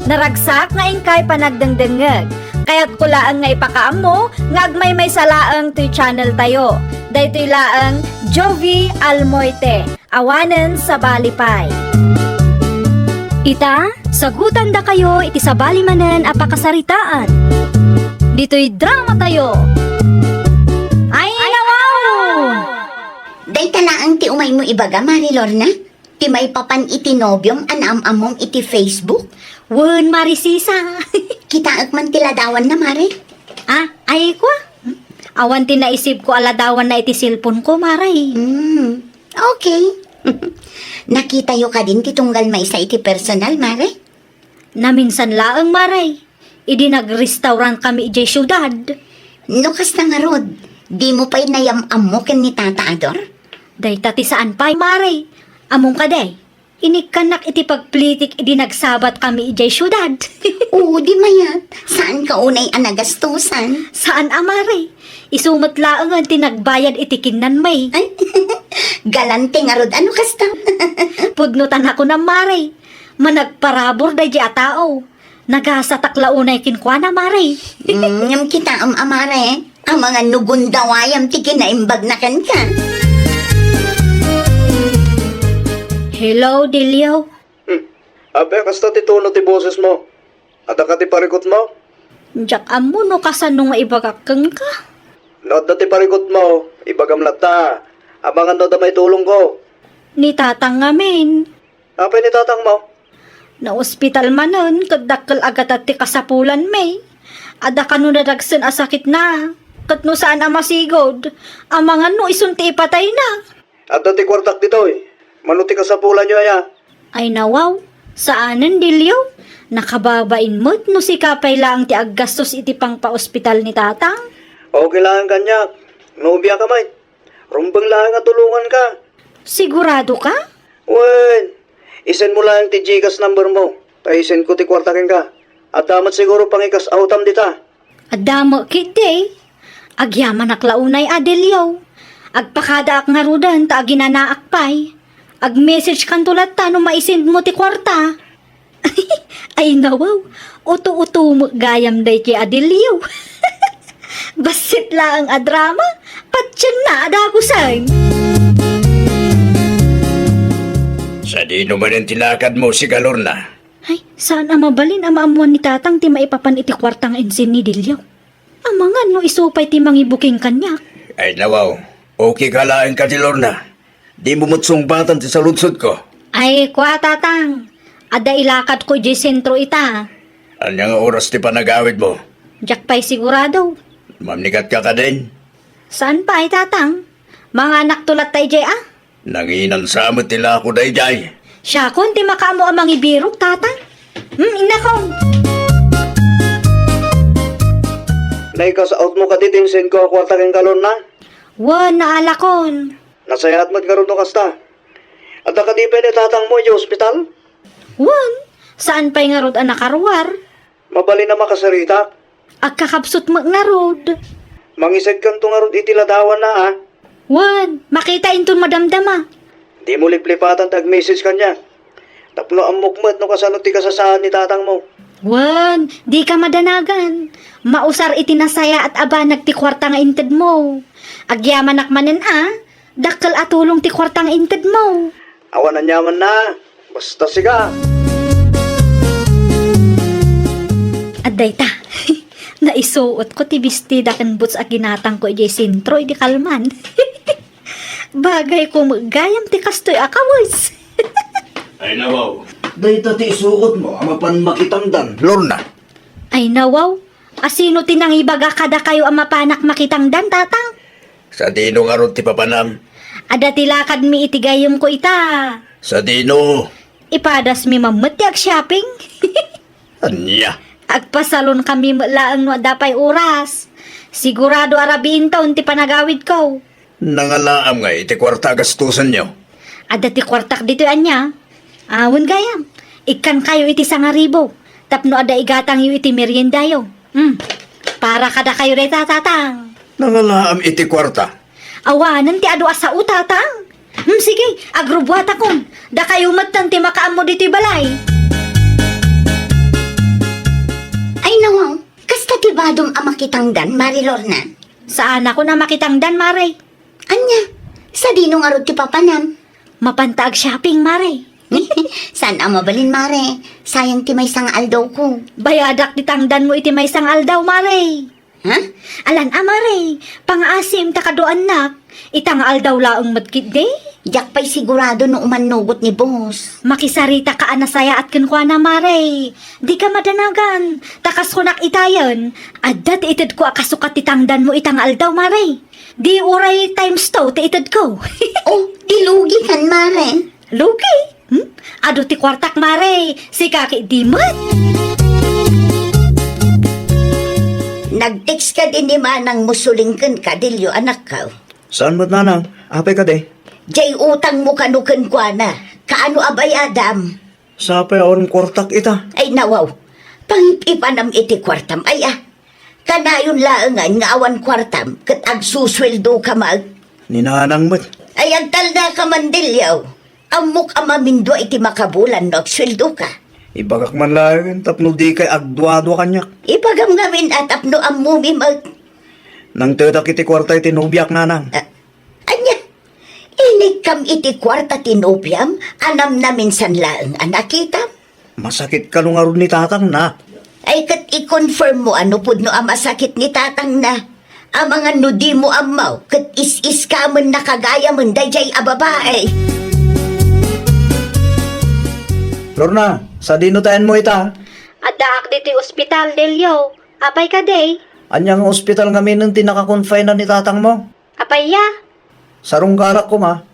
Naragsak nga ingkay panagdengdengeg. Kaya't kulaan nga ipakaam mo, nga agmay may salaang to'y channel tayo. Daytoy laang Jovi Almoite. Awanen sa Balipay. Ita, sagutan da kayo iti sa balimanen a pakasaritaan. Dito'y drama tayo. Ay, wow! Day talaang ti umay mo ibaga, Marilor na? Ti may papan iti nobyong anam-among iti Facebook? Wun, Marisisa. Kita man tiladawan na, Mare. Ay ko. Awan tinaisip ko aladawan na iti cellphone ko, Maray. Okay. Nakita yo ka din titunggal may sa iti personal, Mare? Naminsan laang, Maray. Idi nag-restaurant kami ijay syudad. No kas na nga rod, di mo pa'y nayam-am mo ken ni Tata Ador? Day tati saan pa'y, Maray? Among ka day. Inikanak iti pagplitik idi nagsabat kami ijay syudad. Oo, di mayat. Saan ka unay anagastusan? Saan, Maray? Isumat laang ang tinagbayad iti kinnan may. Ay, galante nga rod. Ano kas ta? Pudnutan ako na, Maray. Managparabor day di atao. Nagasatak launay kinkwa na, Maray. Yung kita amare. Ang mga nugundawayam ti kinaimbag na kan ka. Hello, Dilio. Abe, kasta ti tono ti boses mo. At ka ti parikot mo. Diyak amo no kasanong nga ibagakang ka. Nood na ti parikot mo. Ibagam lata. Abangan daw da may tulong ko. Ni tatang ngamin. Apay ni tatang mo. Na ospital manon, kadakkel agat at ti kasapulan may. Ada ka no nadagsan asakit na. Kat no saan ang masigod. Ang mga no isunti ipatay na. At ti kwartak dito eh. Manuti ka sa pula nyo aya. Ay nawaw, saanan Dilio? Nakababain mo't no si kapay lang ti aggastos iti pang pa-ospital ni tatang. Okay lang kanyak. Nubya ka may. Rumbang lang nga tulungan ka. Sigurado ka? Wen, isend mo lang ti Gcash number mo. Taisend ko ti kwartakin ka. At damat siguro pangikas autam dita. Adamo kiti. Agyaman naklaunay Adelio. Agpakada ak nga rudan ta ginanaak pay. Ag-message kan tulad ta no maisend mo ti kwarta. Ay nawaw, uto-uto mo gayam day kay Adelio. Basit lang a drama, patsyan na adagusan. Sa di naman ang tinakad mo si Galorna. Ay, saan mabalin ang maamuan ni tatang ti maipapan iti kwartang ensin ni Dilyaw? Ang mga no isupay ti mangibuking kanyak. Ay nawaw, okay ka laing ka ti Lorna. Di mo matsungbatan ti sa lunsod ko. Ay, kwa tatang, ada ilakad ko di sentro ita. Anya nga oras ti panagawid mo? Diyak pa'y sigurado. Mamnikat ka din. Saan pa ay tatang? Mga anak tulat tayo jay ah? Nanginan sa amot tila ako dayjay. Siya kon ti makaamo ang mga ibirok tatang. Inakong. Naikasaot mo ka ditin sen ko kwarta kang kalon na. Wan naalakon. Nasayat mat karon no kasta. At nakadipay ni tatang mo yung ospital. Wan, saan pa'y nga rod ang nakarwar? Mabali na makasarita. Agkakapsot mo nga rod. Mangisag kang tungarod itiladawan na ha. Wan, makita inton madamdama. Di mo liplipatan tag-message kanya. Tapno ang mukmat no kasano ti kasasahan ni tatang mo. Wan, di ka madanagan. Mausar itinasaya at aba nagti kwartang inted mo. Agyaman akmanen dakkel atulong ti kwartang inted mo. Awan ang yaman na. Basta siga. Aday ta, naisuot ko ti bestida kan boots a ginatang ko ijay sintro di kalman. Bagay ko magayam ti kastoy akawas. Ay nawaw. Dahito ti isuot mo, amapan makitangdan. Lorna, Ay nawaw, asino tinangibaga kada kayo ang mapanak makitang dan tatang? sa dino nga ron ti papanam. Ada tilakad mi itigayom ko ita. Sa dino. Ipadas mi mamati ag shopping. Anya. Agpasalon kami laang no dapay oras. Sigurado arabiin taon ti panagawid ko. Nangalaam nga iti kwarta gastusan nyo. Ada ti kwartak dito anya. Awon gayam. Ikan kayo iti 1,000. Tapno ada igatang yu iti meriendayo. Para kada kayo reta tatang. Nangalaam iti kwarta. Awanan ti adu asa utatang. Sige, agrubwata kon. Da kayo matan ti makaamo dito balay. Ay nawaw, kasta tibadong amakitangdan, Mari Lorna. Saan ako na makitang dan, Maray? Anya, sa dinong arod ti papanam. Mapantag shopping, Maray. Saan ang mabalin, Mare? Sayang ti may sang aldaw ko. Bayadak ti tangdan mo iti may sangal daw, Maray. Ha? Alan, Maray, pang-asim takadoan nak. Itangal daw laong madkid de. Diyak pa'y sigurado no umanugot ni boss. Makisarita ka anasaya at kinkwa na, Maray. Di ka madanagan. Takas ko nak itayan. Adat itid ko akasukat ti tangdan mo itangal daw, Maray. Di uray times 2 ti itid ko. Oh, dilugi kan, Mare. Lugi? Ado ti kwartak, Maray. Si kaki dimot. Nag-text ka din ni Manang musulingkan ka, Dilyo, anak ka. Saan mo't nanang? Apay ka de. Jay utang mo kanukan kwa na. Kaano abay, Adam? Sapay orong kwartak ita. Ay nawaw, pangipipanam iti kwartam. Ay kanayon laangan nga awan kwartam, kat agsusweldo ka mag. Ninanang mo't. Ay agtal na ka mandilyaw. Amok amamindo iti makabulan no, agsweldo ka. Ibagak man lang, tapno di kay agduado kanyak. Ipagamgamin at apno ang mumi mag. Nang tetak iti kwarta iti nubyak nanang. Anya, inig kam iti kwarta tinopiam, anam na minsan laang anakitam. Masakit ka nung aron ni tatang na. Ay kat i-confirm mo ano pud no ang masakit ni tatang na. Ang mga nudi mo amaw, kat is-is ka man nakagaya man dayjay a babae. Lorna, sa dinutayan mo ita. Adaak dito ospital, Delyo. Apay ka, day. Anyang ospital nga minun tinaka-confine na ni tatang mo. Apay ya. Sarong garak ko ma.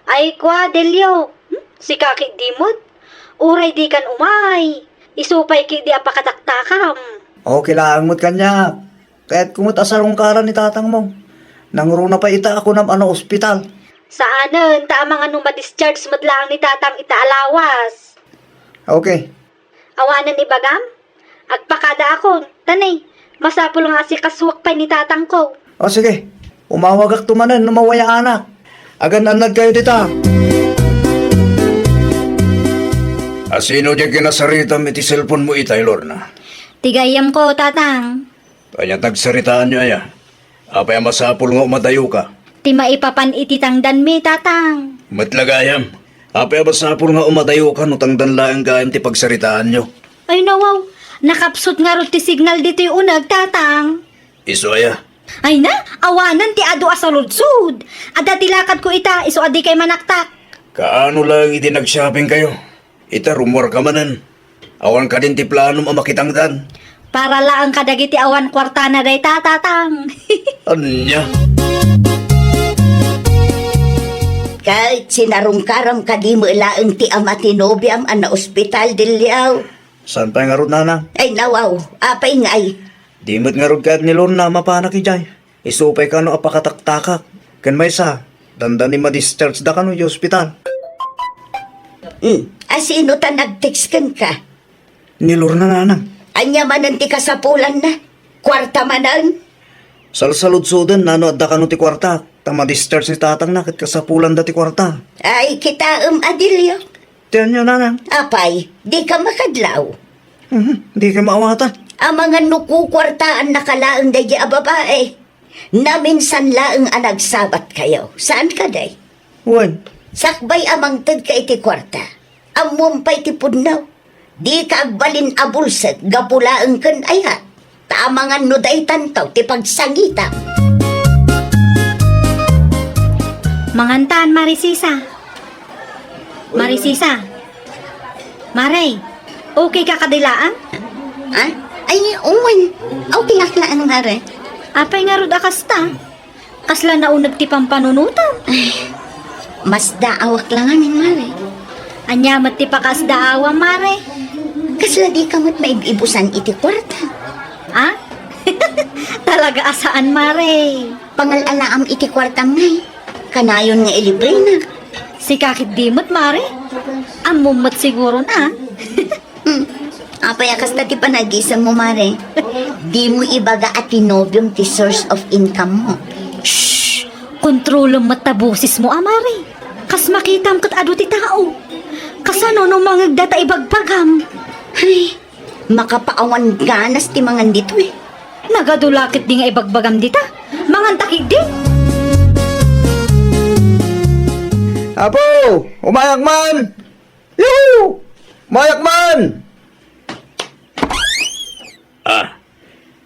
Ay kwa, Delyo. Si kaki dimot. Uray di kan umay. Isupay ki di apakataktakam. Okay lang mo't kanya. Kaya't kumot asarong kara ni tatang mo. Nangruna pa ita ako ng ospital. Saanan, tamang anong ma-discharge madlang ni tatang itaalawas. Okay. Awanan ibagam? Agpakada akon. Tanay, Masapul nga si kaswak pa ni tatang ko. O sige, umawag ak tumanan na mawaya anak. Agan anad kayo dita. Asino di kinasarita iti cellphone mo itay, Lorna? Tigayam ko, tatang. Kanya tagsaritaan niyo aya. Apay masapul nga umadayo ka. Ti maipapan ititang danmi, tatang. Matlagayam. Apay masapul nga umadayo ka no tangdan laang gayam ti pagsaritaan niyo. Ay nawaw, nakapsot nga ro ti signal dito yung unag, tatang. Iso aya. Ay na, awanan ti ado asaludsud. Ada tilakad ko ita, iso adi kay manaktak. Kaano lang iti nag-shopping kayo? Ita rumor ka manan. Awan ka din ti planom amakitangdan. Para laang kadagiti awan kwarta na day tatang. Anya? Kahit sinarungkaram ka di mo ilaang ti ama tinobiam ana ospital dilyaw. Saan pa nga rod nanang? Ay nawaw, apay nga ay. Di mo't nga rod kaag ni Lorna mapanak ijay. Isupay ka no apakataktakak. Kan may sa, dandan ni ma-discharge da ka no yung ospital. Asino ta nag-text kan ka? Ni Lorna nanang. Anya manan ti kasapulan na. Kwarta manan. Salsaludsudan nano adda ka no ti kwarta. Tama discharge si tatang nakit kasapulan da ti kwarta. Ay kita adilyo. Tiyan nyo nanang. Apay, di ka makadlaw. Di ka maawatan. Ang mga nukukwartaan nakalaang dayi a babae. Naminsan laang anagsabat kayo. Saan ka day? Wan. Sakbay amang tad ka iti kwarta. Amumpay ti pudnaw. Di ka agbalin abulsat, gapulaang kan ayat. Taamangan no day tantaw, ti pagsangita. Mangantaan, Marisisa. Marisisa. Maray, okay ka kadilaan? Ha? Ay, uwan. Okay, aklaan nga rin. Apay nga rod akasta. Kasla na unag ti pampanunutan. Mas daawak lang amin, Mare. Anyamat ti pakas daawa, Mare. Kasla di ka mo't maibibusan iti kwarta. Ha? Talaga asaan, Mare? Pangalalaam iti kwarta ngay. Kanayon nga ilibre na. Si kakit dimot, Mare. Amumot siguro na. Apay akas na ti panagisang mo, Mare. Di mo ibaga at tinobyong ti source of income mo. Shhh! Kontrolong matabusis mo, Mare. Kas makitam kat ado ti tao. Kasano no mga data ibagbagam. Ay, makapaawan ganas ti mangan dito eh. Nagadulakit di nga ibagbagam dita. Mangantakig di. Apo! Umayak man! Yoo! Umayak man! Ah,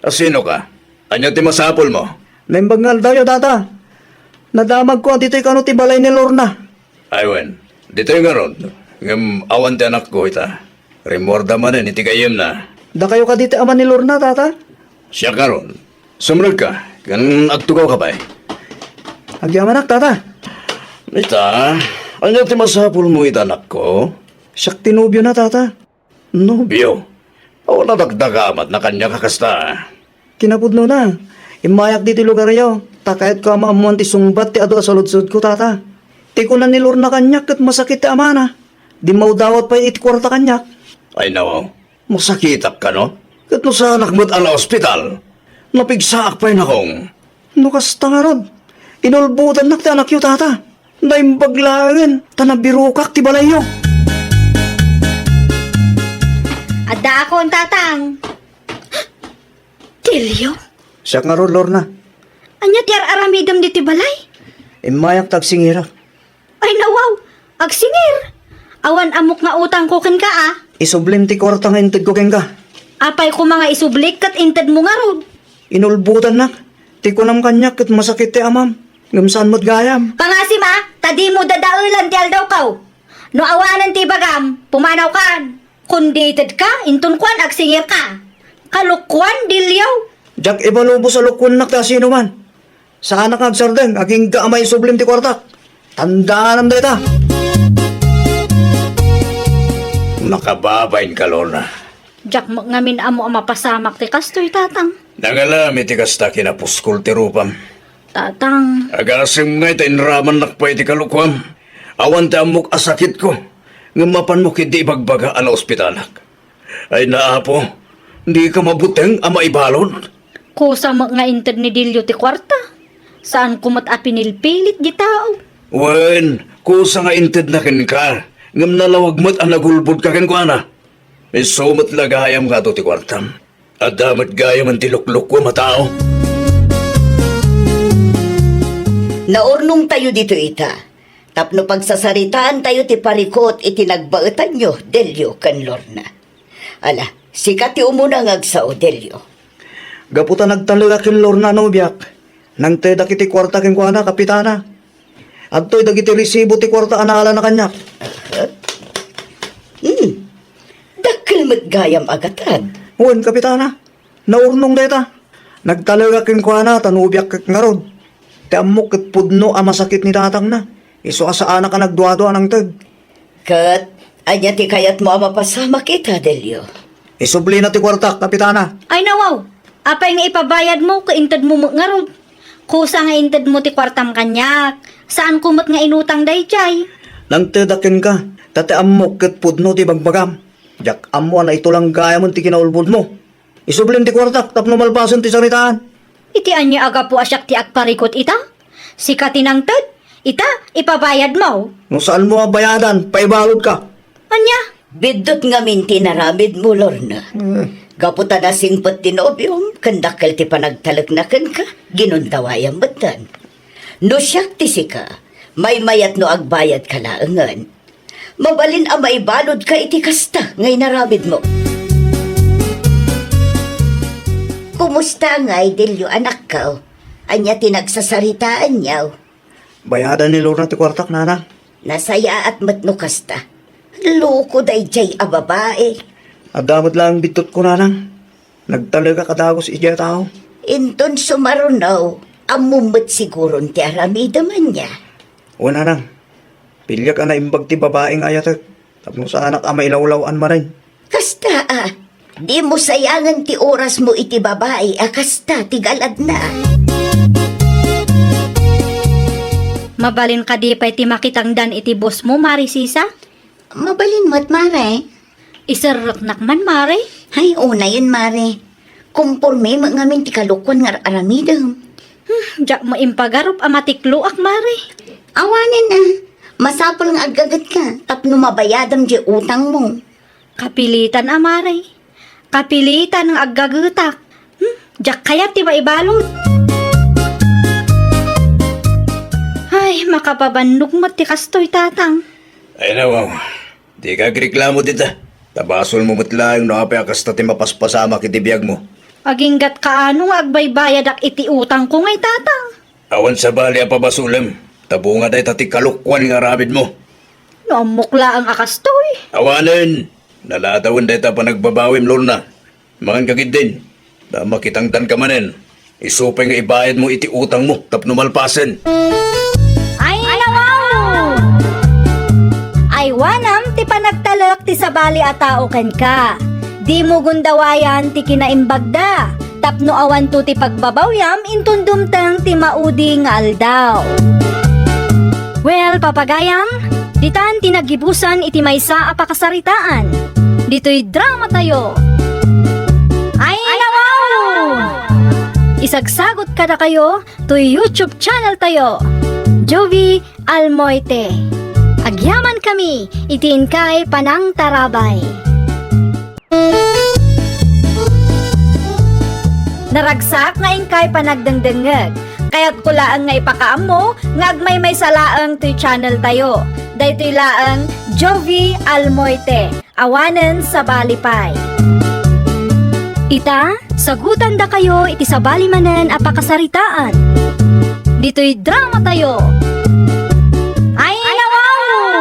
asino ka? Anya ti masapul mo? Naimbagal daw yung tata. Nadamag ko ang tito'y kano ti balay ni Lorna. Aywen, dito yung garon. Ngam awan ti anak ko ita. Remorda man iti kayem na. Da kayo ka dito ama ni Lorna, tata? Siya karon. Sumunod ka. Kan agtugaw ka ba? Agyamanak, tata. Ita, anya ti masapul mo ita anak ko? Siyak tinubyo na, tata. No, Biyo, wala dagdagamat na kanya kakasta. kinapudno na. Imayak dito lugar yaw. Takayat ka maamuan ti sungbat ti ado asaludsud ko, tata. Ti ko na ni Lorna kanyak kat masakit ti amana. Di maudawat pa iti kwarta kanyak. Ay nawaw, masakitak ka no? Kat no sa anak mo't ala ospital. Napigsaak pa yun akong. No kasta nga rod. Inulbutan nak ti anak yu, tata. Naimbaglagan. Tanabirukak ti balay yu. Adda ako ang tatang. Tilyo? Siyak nga rod, Lorna. Anya ti aramidam diti balay? Imayak tagsingirak. Ay nawaw, agsingir. Awan amok nga utang ko ken ka ah. Isublim ti kwarta nga intid ko keng ka. Apay ko mga isublik kat inted mo nga rod. Inulbutan nak. Ti ko nam kanyak kat masakit ti amam. Ngamsaan mo't gayam. Pangasim ah, tadi mo dadaulan ti aldaw kaw. No awanan ti bagam, pumanaw kan. Kundited ka, intun kwan agsingir ka. Kalukwan, dilyaw. Jak ibalubo sa lukwan nak ta sino man. Sa anak agsardeng, aging gaamay sublim ti kwarta. Tandaan am data. Makababain ka, Lorna. Jak ngamin amo ang mapasamak ti kastoy tatang. Nangalami ti kasta kinapuskol ti rupam. Tatang, Agasim nga ita inraman nakpa iti kalukwam. Awan ti amok asakit ko. Ngamapan mo kiti ibagbaga ala ospitalak. Ay naapo, hindi ka mabuteng ama ibalon. Kusa nga inted ni Dilyo ti kwarta. Saan kumat a pinilpilit di tao? Wen, kusa nga inted na kin ka. Ngam nalawag mo't ang nagulbod ka kin ko ana. May sumat lagayam ka to ti kwartam. At damat gayam ang tilukluk ko matao. Naurnong tayo dito ita. Tapno pagsasaritaan tayo ti parikot iti nagbaetan nyo, Delio kan Lorna. Ala, sikat ti umuna ngagsao, Delio. Gaputa nagtalaga kin Lorna no biyak. Nang te dakiti kwarta kin kuana kapitana. At to'y dagiti resibo ti kwarta anala na kanyak. Dakkel mat gayam agatad. Wen kapitana. Naurnong deta. Nagtalaga kin kuana tanubiyak kak ngarod. Ti amok ket pudno a masakit ni tatang na. Iso asaan ka nagduado anang teg. Kat, anya ti kayat mo mapasama kita, Delio. Isubli na ti kwarta kapitana. Ay nawaw, apay nga ipabayad mo ka inted mo ngarod. Kusa nga inted mo ti kwartam kanyak. Saan kumot nga inutang dayjay? Nang tedakin ka, tate amok ket pudno ti bagbagam. Jak amo na ito lang gaya mo ti kinaulbod mo. Isublin ti kwartak tapno malpason ti saritaan. Iti anya aga po asyak ti agparikot ita? Sikatin ang ted? Ita, ipabayad mo. No saan mo bayadan, paibalod ka. Anya? Bidot nga minti naramid mo, Lorna. Gaputa na singpot ti nobyom, kandakal ti panagtalagnakan ka, ginundawayang batan. No siyak ti sika, may mayat no agbayad ka laangan. Mabalin a maibalod ka iti kasta, ngay naramid mo. Kumusta ngay, Delio, anak ka? Anya tinagsasaritaan niyaw. Bayadan ni Lorna ti kwartak nana. Nasaya at matno kasta. Loko day jay a babae. Adamot lang bitot ko nanang. Nagtalaga kadagos ija tao. Inton sumarunaw, amumot siguro ti aramida man niya. O nanang, pilya ka na imbag ti babaeng ayatag. Tapno sa anak ama ilawlawan maray. Kasta di mo sayangan ti oras mo iti babae, kasta ti galad na. Mabalin ka di pa'y ti makitangdan iti boss mo, Mari Sisa? Mabalin mo't, Mare. Isarrak nakman, Mari? Hay, una yun, Mare. Kumporme ngamin ti kalukwan nga aramidam. Diyak mo impagarup amatiklo ak, Mari. Awanin na. Masapol nga agagat ka, tapno mabayadam di utang mo. Kapilitan, Mari. Kapilitan ng aggagutak. Diyak kaya ti maibalod. Ay, makapabandog mo ti kastoy tatang. Ay nawaw, di ka reklamo dita. Tabasol mo matlaang no apay akasta ti mapaspasama kiti biyag mo. Aginggat kaano nga agbaybayad ak iti utang ko ngay tatang. Awan sa bali a pabasulam. Tabunga day tati kalukwan nga rabid mo. Namukla ang akastoy. Awanan, nalatawan day ta pa nagbabawim Lorna. Mangan kagid din. Na makitangtan ka manen. Isupay nga ibayad mo iti utang mo tapno malpasen. Ay, nawaw! Ay, wanam, ti panagtalak ti sabali a tao ken ka. Di mo gundawayan ti kinaimbagda. Tapno awan to ti pagbabawyam, intundumtang ti maudi nga aldaw. Well, papagayam, ditan tinagibusan iti maysa a pakasaritaan. Dito'y drama tayo. Ay, nawaw! Isagsagot kada kayo to YouTube channel tayo. Jovi Almoite. Agyaman kami, itin kay Panang Tarabay. Naragsak nga ingkay panagdengdengeg. Kaya't kulaan nga ipakaam mo, nga agmay may salaang to'y channel tayo. Daytoy laang Jovi Almoite. Awanen sa Balipay. Ita, sagutan da kayo iti sabali manen apakasaritaan. Dito'y drama tayo. Ay, nawaw!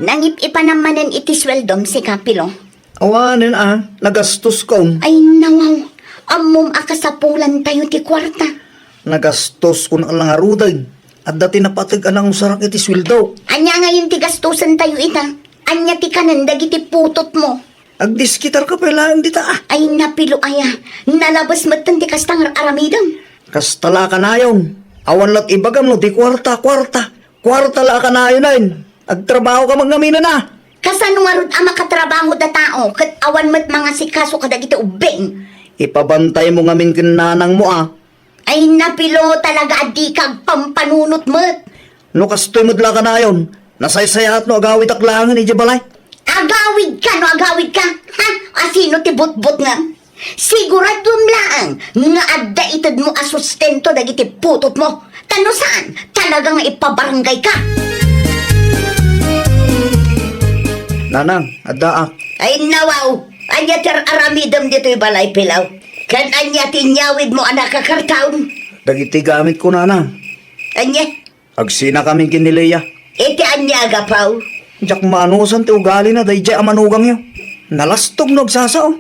Nangip-ipa namanan iti sweldom si Kapilo. Awanin nagastos ko. Ay nawaw, amom akasapulan tayo ti kwarta. Nagastos ko na lang haruday. At dati napatag anang usarak iti sweldo. Anya ngayon ti gastusan tayo ita. Anya ti kanandag iti putot mo. Agdiskitar ka pa lang dita Ay napilo aya, nalabas matan ti kastangar aramidam. Kastala ka na yun. Awan lat ibagam no, di kwarta. Kwarta la ka na yun ay. Agtrabaho ka maggamina na. Kasano nga rod ang makatrabaho da tao, kat awan mat mga sikaso kadag iti ubeng. Ipabantay mo ngamin kinanang mo Ay napilo talaga di kag pampanunot mo. No kastoy modla ka na yun. Nasaysaya at no agawit aklangan iti balay. Agawid ka, no agawid ka. Ha? Asino ti butbut nga? Siguradum lang nga adda itad mo asustento dagiti putot mo. Tano saan? Talagang ipabarangay ka. Nanang, adda Ay nawaw, anya ter aramidam dito'y balay pilaw. Kan anya tinyawid mo anak kakartaon. Dagiti gamit ko nanang. Anya, Agsina kami kinileya. iti anya agapaw. Jak maanusan ti ugali na dayjay amanugang yo. Nalastog no agsasao.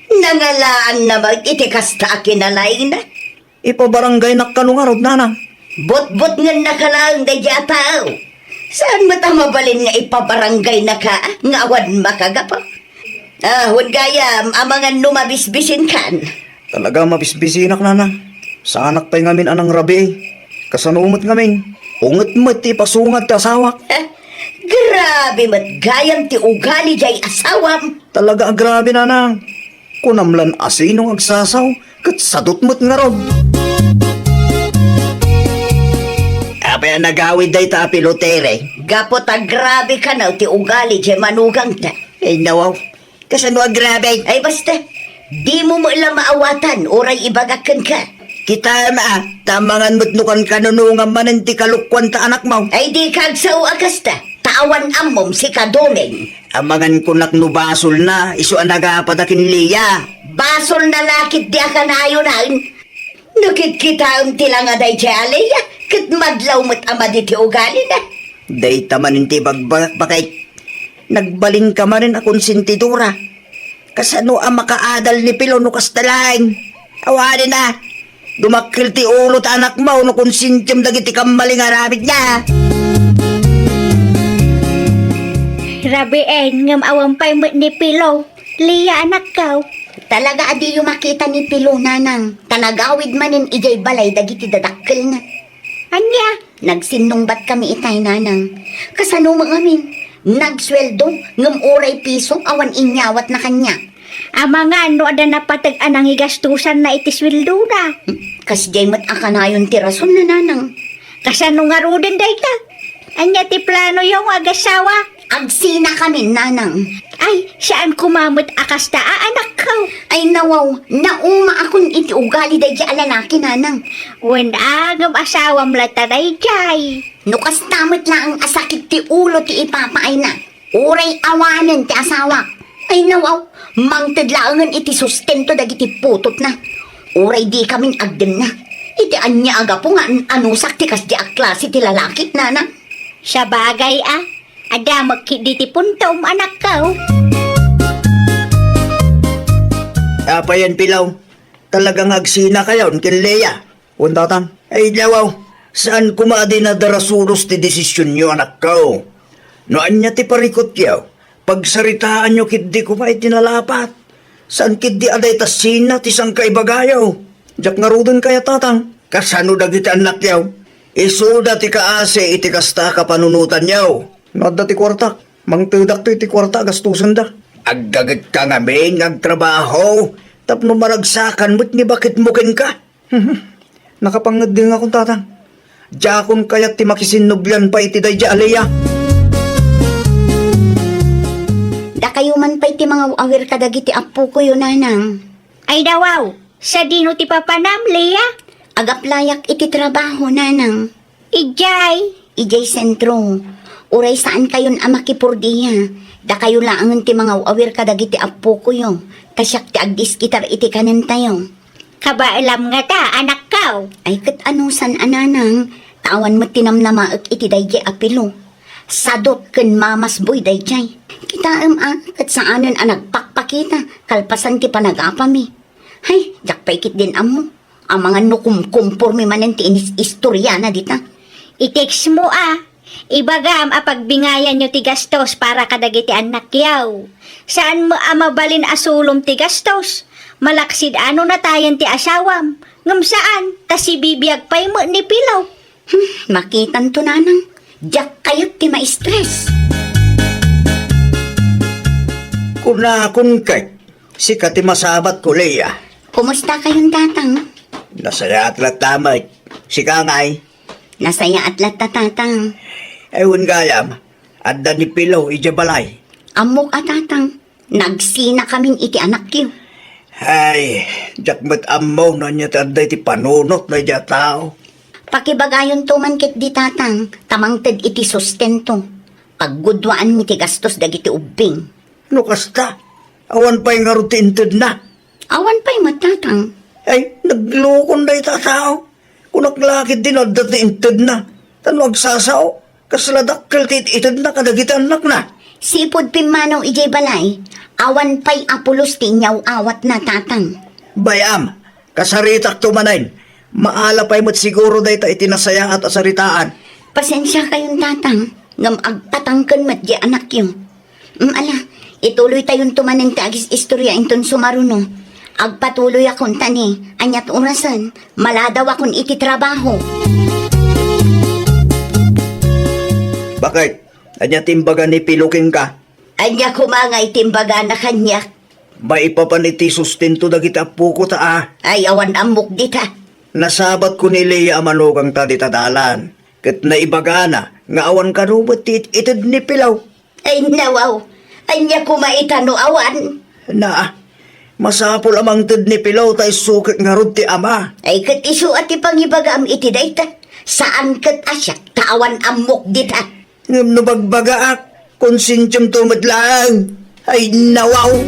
Nangalaan na mag iti kasta kinalain na. Ipabarangay nakkanungarod nanang. Bot-bot nga nakalaang dadya tao. Saan mo mabalin nga ipabarangay na ka? Nga awan makagapaw. Huwag gayam, amangan numabisbisin kan. Talaga mabisbisinak nanang. Sa anak pa'y ngamin anang rabi. Kasanumot ngamin. Unget mo ti pasungat ti asawak. Grabe mat gayam ti ugali jay asawam. Talaga grabe nanang. Kunamlan asinong agsasaw. Kat sadot mo't nga rod. Apa nagawid day ta pilotere? Gapot grabe ka na ti ugali jay manugang ta. Ay nawaw. Kasano ang grabe? Ay basta, di mo mo ilang maawatan, oray ibagakan ka. Kita tamangan mo't nukan kanunungan manan ti kalukwan ta anak mo. Ay di kagsaw agasta, tawan amom si kadomeng. Amangan ko naknubasol na, iso ang nagapadakin liya. Basol na lakit di ka na ayunan. Nakikita ang tila nga day jali, kat madlaw mo't ama di ti ugali na. Day tamanin ti bakay. Nagbaling ka man rin akong sintidura. Kasano ang makaadal ni Pilo no kastalain. Awanin na. Dumakil ti ulo ta anak mo no kung sintim dagiti kamaling arabit niya. Rabi ngam awang pay mo ni Pilo. Liya anak kaw. Talaga adi yung makita ni Pilo nanang. Tanagawid manin ijay balay dagiti dadakkel na. Anya? Nagsinungbat kami itay nanang. Kasano mo amin? Nagsweldo, ngam oray piso, awan inyawat na kanya. Mga ano ada napatag anang igastusan na itiswildo na. Kas jay mat akanayon tirason na nanang. Kasano nga ruden dayta? Anya ti plano yung agasawa? Agsina kami nanang. Ay, saan kumamot akas ta anak ko? Ay nawaw, nauma akong iti ugali day jay alalaki nanang. Wen agam asawam lataday jay. Nukas tamit lang ang asakit ti ulo ti ipapaay na. Uray awanan ti asawa. Ay nawaw, mangtadlaangan iti sustento dagiti putot na. Uray di kaming agden na. Iti anya aga po nga anusak ti kas di aklase ti lalaki nanang. Sa bagay ada magkidi ti punta anak ko. Apa yan Pilaw? Talagang agsina kayo kin Leia. Untatang. Ay nawaw. Saan kumadi na darasuros ti desisyon nyo anak ko? Noan niya ti parikot yaw. Pagsaritaan nyo kiddi ko pa itinalapat. Saan kiddi aday tasina ti sang kaibagayaw? Jak nga ruden kaya tatang. Kasano dagiti anak yaw? Isuda ti kaase iti kasta kapanunutan yaw. Nadda ti kwarta. Mangtudak to iti kwarta gastusan da. Aggagat ka ngamin agtrabaho. Tapno maragsakan mo't ni bakit mukin ka? Nakapangad din akong tatang. Jakon kaya't ti makisinubyan pa iti dayja aleya. Da kayo man pa iti mga awir kadagiti apo ko yun nanang. Ay dawaw, sa dino ti papanam, Leia? Agaplayak iti trabaho nanang. Ijay. Ijay sentro. Uray saan kayon amakipurdiya. Da kayo laangan ti mga awir kadagiti apo ko yun. Kasyak ti agdiskitar iti kanan tayo. Kabaalam nga ta, anak kaw. Ay kat anusan ananang. Tawan mo tinamnamaak iti dayjay apilo. Sadot ken mamas boy dayjay. Kita kat saanan nagpakpakita. Kalpasan ti panagapami. Hay, jak paikit din amo. Ang mga nukumkumpurmi manen ti istorya na dita. I-text mo Ibagam apagbingayan nyo ti gastos para kadagiti anak yaw. Saan mo mabalin asulom ti gastos? Malaksid ano na tayan ti asawam. Ngam saan? Tas ibibiyag pa'y mo ni Pilaw. Makitan to nanang. Jak kayot ti ma-stress. Kunakon kay. Si kati masabat ko, Leia. Kumusta kayong tatang? Nasaya at latamay. Si Kangay. Nasaya at tatang. Ewan gayam. Adda ni Pilaw, ijabalay. Amok at tatang. Nagsina kaming iti anak yu. Ay, jakmat amaw na niya tanda iti panunot na niya tao. Pakibagayon tuman kit di tatang. Tamangted iti sustento. Paggudwaan mi ti gastos dagiti ubing. No kasta, awan pa'y nga rutinted na. Awan pa'y matatang. Ay, naglukon na ita tao. Kung naglakid din at datinted na. Tanwag sasao, kasladakkel titit na kadagitan anak na. Sipod pimanaw ijay balay. Awan pa'y apulos ti inyaw awat na tatang. Bayam, kasaritak tumanayin. Maala pa'y mo't siguro na ita itinasaya at asaritaan. Pasensya kayong tatang. Ngam agpatangkan mat di anak yung. Ala, ituloy tayong tumanin tagis istorya inton sumaruno. Agpatuloy akong tani, anyat orasan, maladaw akong iti trabaho. Bakit? Anya timbaga ni Piluking ka? Anya kumangay timbaga na kanya. Maipapaniti sustento na kita puko ta Ay awan amok dita. Nasabat ko ni Leia amanugang taditadalan. Kat naibagana, nga awan ka rumot itid ni Pilaw. Ay nawaw, anya kumaitano awan. Na, masapol amang tid ni Pilaw tay sukit nga rod ti ama. Ay kat isu at ipangibagam iti dayta. Saan kat asyak tawan amok dita. Ngam nabagbagaak, konsinsyum tumadlang. Ay nawaw.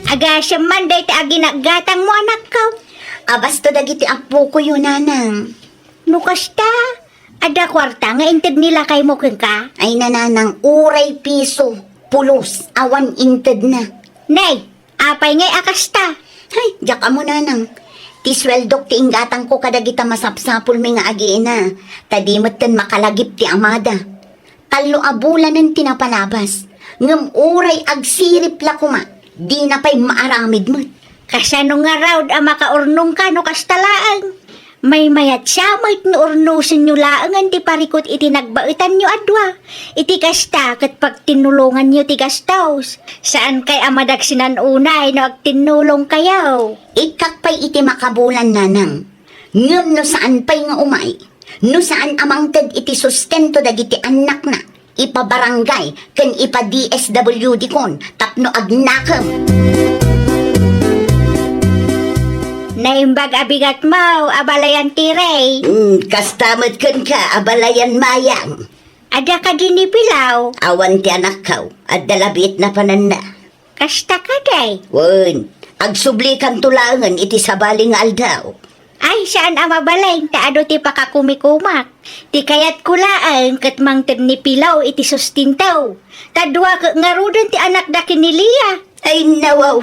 Aga siya man day ta ginagatang mo anak ka. Abasto dagiti apo ko yun nanang. Nukasta, ada kwarta nga inted nila kay mo keng ka. Ay nananang uray piso. Pulos, awan inted na. Nay, apay ngay akasta. Hay, jak mo nanang. Ti sweldok ti inggatang ko kadagita masapsapul mi nga agiina. Tadimot ten makalagip ti amada. Talo abulan ng tinapalabas. Ngam uray agsirip la kuma. Di na pa'y maaramid mo. Kasano nga raw ang makaurnong ka no kastalaan. May mayat siya mayt no urnusin nyo laangan ti parikot iti nagbaitan nyo adwa. Iti kasta kat pag tinulungan nyo ti gastaws. Saan kay amadag sinanunay no ag tinulong kayaw. Ikak pa'y iti makabulan nanang. Ngam no saan pa'y nga umay. No saan amangted iti sustento dagiti anak na. Ipabarangay ken ipa DSWD kon tapno agnakam. Naimbag abigat mau, abalayan tiray. Kastamat ken ka abalayan mayang. Ada ka din ni Pilaw. Awan ti anak kaw at dalabit na pananda. Kasta ka day. Wen, agsubli kan tulangan iti sabaling aldaw. Ay, saan ang mabalay? Taado ti pakakumikumak. Ti kayat kulaan kat mangtid ni Pilaw iti sustintaw. Tadwa ka nga rudan ti anak dakin ni Lia. Ay nawaw,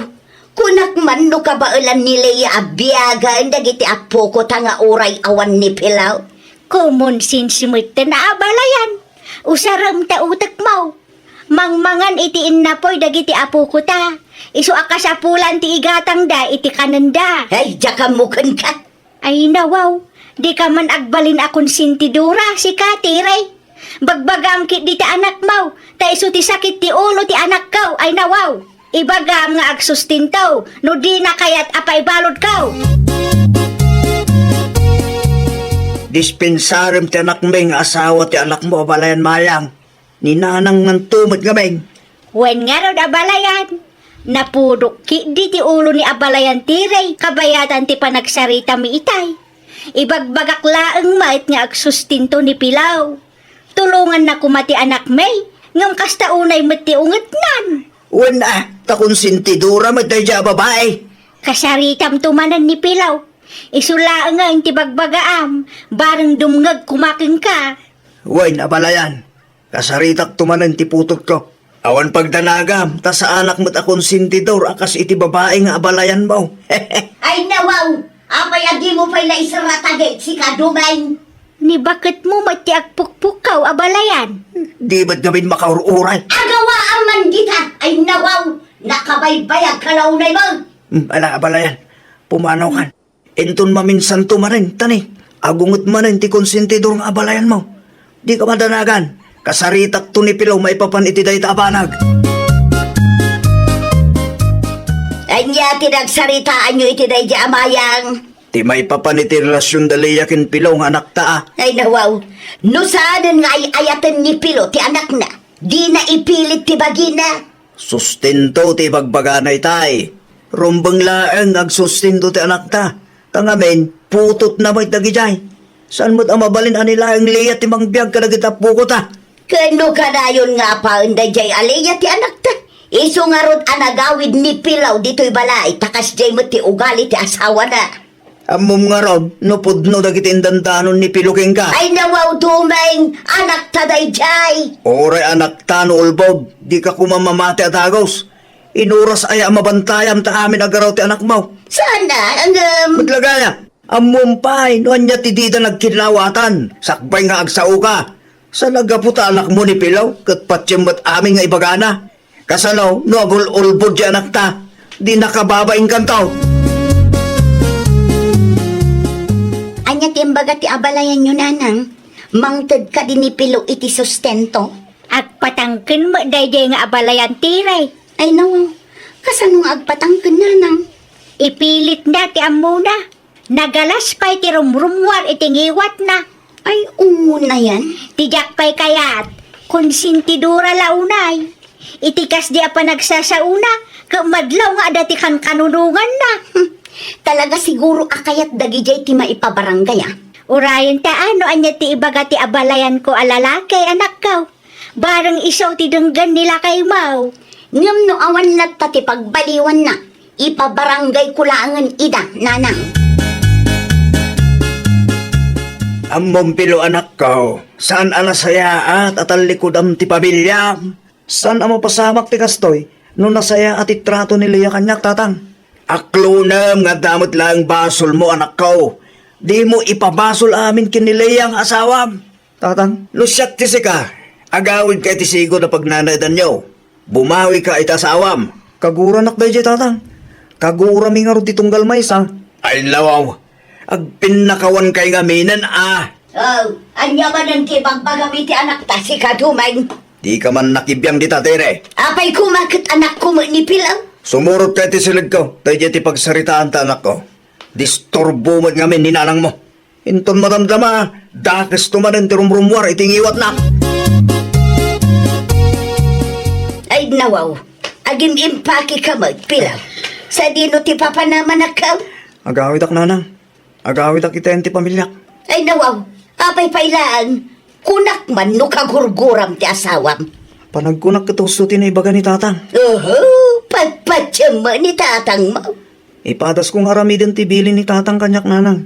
kunak man no kabailan ni Leia abiyaga dagiti apo ko tanga uray awan ni Pilaw. Kumun sinsimit na abalayan. Usaram ta utak mo. Mangmangan iti innapoy dagiti apo ko ta. Isu akasapulan ti igatang da iti kananda. Ay, jakamukan ka. Ay nawaw, di ka man agbalin akong sintidura si Katiray. Bagbagam kit di ta anak mo, ta isu ti sakit ti ulo ti anak kaw, ay nawaw. Ibagam nga agsustintaw, no di na kayat apay balod kaw. Dispensarem ti anak meng asawa ti anak mo abalayan mayang. Ninanang ng tumot nga meng. Wen nga raw abalayan. Napudok ki di ti ulo ni abalayan tiray, kabayatan ti panagsarita mi itay. Ibagbagak laeng mait nga agsustinto ni Pilaw. Tulungan na kumati anak may, ngam kasta unay mati unget nan. Wala, takon sintidura mo tayo babae. Kasaritam tumanan ni Pilaw. Isula nga yung tibagbagaam, bareng dumngag kumaking ka. Way, nabalayan. Kasaritak tumanan ti putot ko. Awan pagdanagam, ta sa anak mo't akong sintidor, akas iti babae nga abalayan mo. Ay nawaw, apay adi mo pa'y naisratagit si kadumay. Ni bakit mo mati agpukpukaw abalayan? Di ba't gawin makaururay? Agawa ang mandita, ay nawaw, nakabaybayag kalaunay mo. Ala, abalayan, pumanaw kan. Enton maminsan tumarin, tani. Agungot manin ti konsentidor nga abalayan mo. Di ka madanagan. Kasaritak to ni Pilaw maipapan iti day tabanag. nga tinagsaritaan nyo iti day di amayang. Ti may papaniti relasyon dali yakin Pilo nga anak ta ah. Ay nawaw, no saanan nga ayatan ni Pilo ti anak na, di na ipilit ti bagina. Sustento ti bagbaganay tay. Rumbang laeng agsustento ti anak ta. Tangamin, putot na may dagijay. Saan mo't amabalin anila ang liya ti mangbiyag kadagita puko ta? Kano ka na yun nga pa, unday jay alaya ti anak ta. Iso nga rod anagawid ni Pilaw dito'y balay, takas jay mo ti ugali ti asawa na. Amom nga ron, nupudno dagiti indantanon ni Piluking ka. Ay nawaw dumeng, anak ta day jay. Oray anak ta no ulbob, di ka kumamamati at agos. Inuras ay mabantayam ta amin agaraw ti anak mo. Sana, Maglagaya, amumpay, no anya ti dida nagkinlawatan, sakbay nga agsao ka. Sa nagaputa anak mo ni Pilaw, kat patyamat amin nga ibagana. Kasano, no agul-ulbod di anak ta, di nakababaing kantaw. anya timbaga ti abalayan nyo nanang, mangted ka din ni Pilo iti sustento. At patangkin mo dayjay nga abalayan tiray. Ay nawaw, kasanong agpatangkin nanang. Ipilit na ti amuna. Nagalas pa'y ti rumrumwar itingiwat na. Ay una yan. Tijak pa'y kayat. Konsintidura launay. Itikas di apa nagsasauna. Kamadlaw nga dati kan kanunungan na. Talaga siguro akayat dagijay ti maipabarangay ah. Urayan ta ano anya ti ibaga ti abalayan ko alalakay anak kaw. Barang isaw ti denggan nila kay mau. Ngam no awan latta ti pagbaliwan na. Ipabarangay kulangan ida nanang. Amom Pilo anak ko, saan anasaya at atalikudam ti pamilya? Saan ang mapasamak ti kastoy? No nasaya at itrato ni Leia kanyak tatang. Aklunam nga damot lang basol mo anak ko. Di mo ipabasol amin kiniliyang asawam. Tatang, Lusyak ti sika, agawid ka ti sigo na pagnanadan nyo. Bumawi ka ita sa awam. kagura nak day tatang. Kagura mi nga ro ti tunggal maysa. Ay lawaw, agpinakawan kay ngaminan ah. Oh, anya man ang kibagbagamit ti anak ta si kadumay. Di ka man nakibiyang di tatere. Apay kumakit anak ko mo ni Pilaw. Sumurot ka ti silig ko, tayo ti pagsaritaan ta anak ko. Disturbo mo ngamin ni nanang mo. Inton madamdama, dakes tumanan ti rumrumwar itingiwat na. Ay nawaw, agim impaki ka mo, Pilaw. Sa dino ti papa naman akaw. Agawid ak nanang. Agawid ak iten ti pamilya. Ay nawaw, apay pailaan. Kunak man no kagurguram ti asawam. Panagkunak katusutin na ibaga ni tatang. Pagpatsya mo ni tatang mo. Ipadas kong haramidin ti bilin ni tatang kanyak nanang.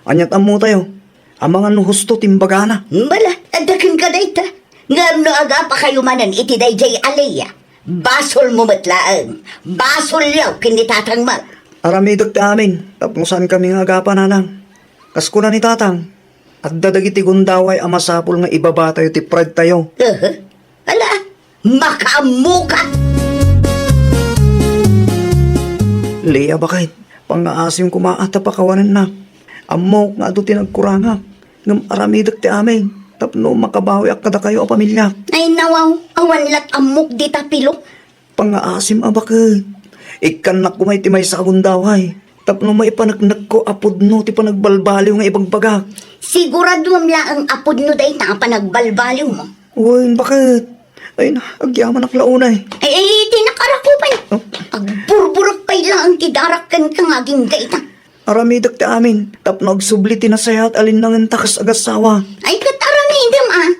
Anyat amo tayo. Ang mga nuhusto timbaga na. Bala, adakin ka dayta. Ngam no aga pa kayo manan iti dayjay alaya. Basol mo matlaan. Basol yaw kini tatang mo. Aramidok ti amin. Tapusan kami nga agapan nanang. Kasko na ni tatang. At dadagiti gundaway amasapol nga ibaba tayo ti pride tayo. Ala, makaamu ka. Leia bakit? Pangaasim kumaata pa kawanan na. Amok nga ito tinagkuranga. Ngam aramidok ti amin. Tapno makabawi ak kada kayo a pamilya. Ay nawaw, awan lat amok di tapilo. Pangaasim abakit. Ikan na kumay ti may sa gundaway. Tapno may ipanagnak ko apod no ti panagbalbaliw nga ibagbaga. Sigurado la ang apod no day na panagbalbaliw mo. Uy, bakit? Ay na, agyaman ak launay. Ay, tinakarapupay. Oh. Agburburok pa'y lang ang tidarakan kang aging gaita. Aramidak ti amin. Tapno agsubli ti nasaya at alinangan takas agasawa. Ay, kataramidam ah.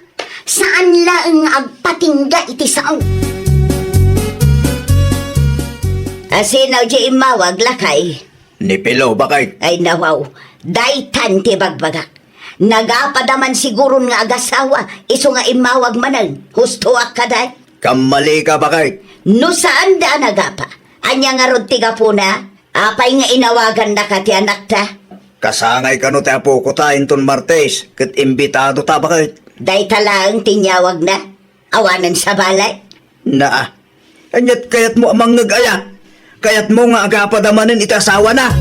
Saan lang agpatingga iti sao? Asinaw di imawag lakay. Ni Pilo bakay. Ay nawaw, daytan ti bagbagak. Nagapadaman siguro nga agasawa, iso nga imawag manan, husto ak kaday. Kamali ka bakay. No saan da nagapa? Anya nga rod tiga po na, apay nga inawagan na ka ti anak ta. Kasangay ka no ti apo ko ta inton Martes. Kat imbitado ta bakay. Day talaang tinyawag na, awanan sa balay. Na anyat kayat mo amang nag-aya. Kayat mo nga agapadaman iti asawa na.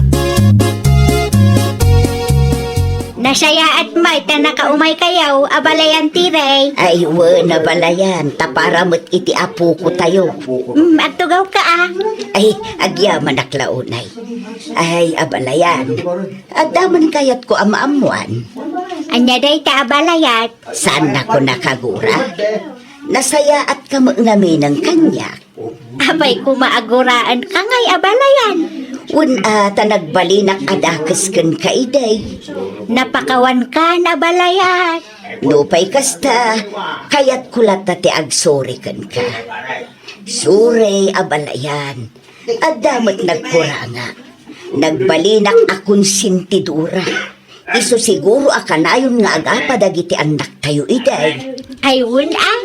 Nasaya at may ta nakaumay kayaw, abalayan tiray. Ay, na balayan. Tapara mo't iti apo ko tayo. Agtugaw ka ah. Ay, agyaman naklaunay. Ay, abalayan. Adaman kayat ko amaamuan. Anya day ta abalayat. Saan na ko nakagura? Nasaya at kamangami ng kanya. Abay kumaaguraan ka ngay abalayan. Ta nagbalinak adakas kan kaiday. Napakawan ka na balayat. Nupay kasta, kayat kulat na ti agsuri kan ka. Sure, abalayan. Adamat nagkuranga. Nagbalinak akong sintidura. Iso siguro akanayon nga agapadagiti anak tayo iday. Ay ah.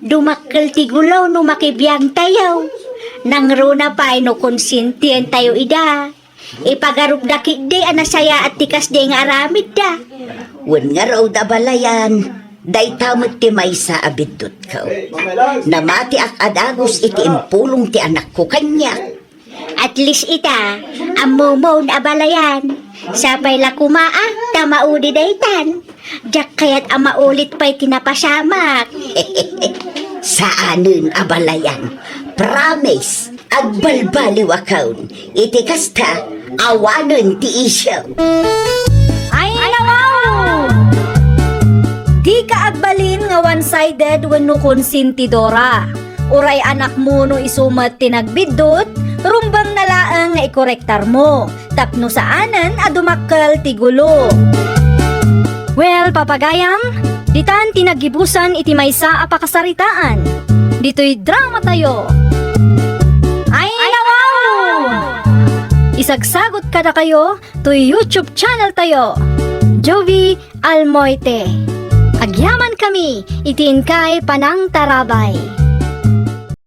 Dumakkel ti gulaw no makibiyang tayo. Nang runa pa no konsintiyan tayo ida. Ipagarup daki di anasaya at tikas di nga aramid da. Wan nga raw da balayan. Day tamot ti may sa abidot ko. Namati ak adagos iti impulong ti anak ko kanya. At least ita, amumon abalayan. Sabay lakumaa, tamaudi daytan. Jak kayat amaulit pa'y tinapasamak. Saanin abalayan. Promise. Agbalbaliw akaun. Iti kasta, awanon ti isyo. Ay, nawaw! Di ka agbalin nga one-sided wenno konsintidora. Uray anak mo no isumat tinagbidot, rumbang nalaang nga ikorektar mo. Tapno saanan adumakkel ti gulo. Well, papagayam, ditan tinagibusan iti maysa a pakasaritaan. Dito'y drama tayo. Ay, nawaw! Isagsagot kada kayo to YouTube channel tayo. Jovi Almoite. Agyaman kami, itin kay Panang Tarabay.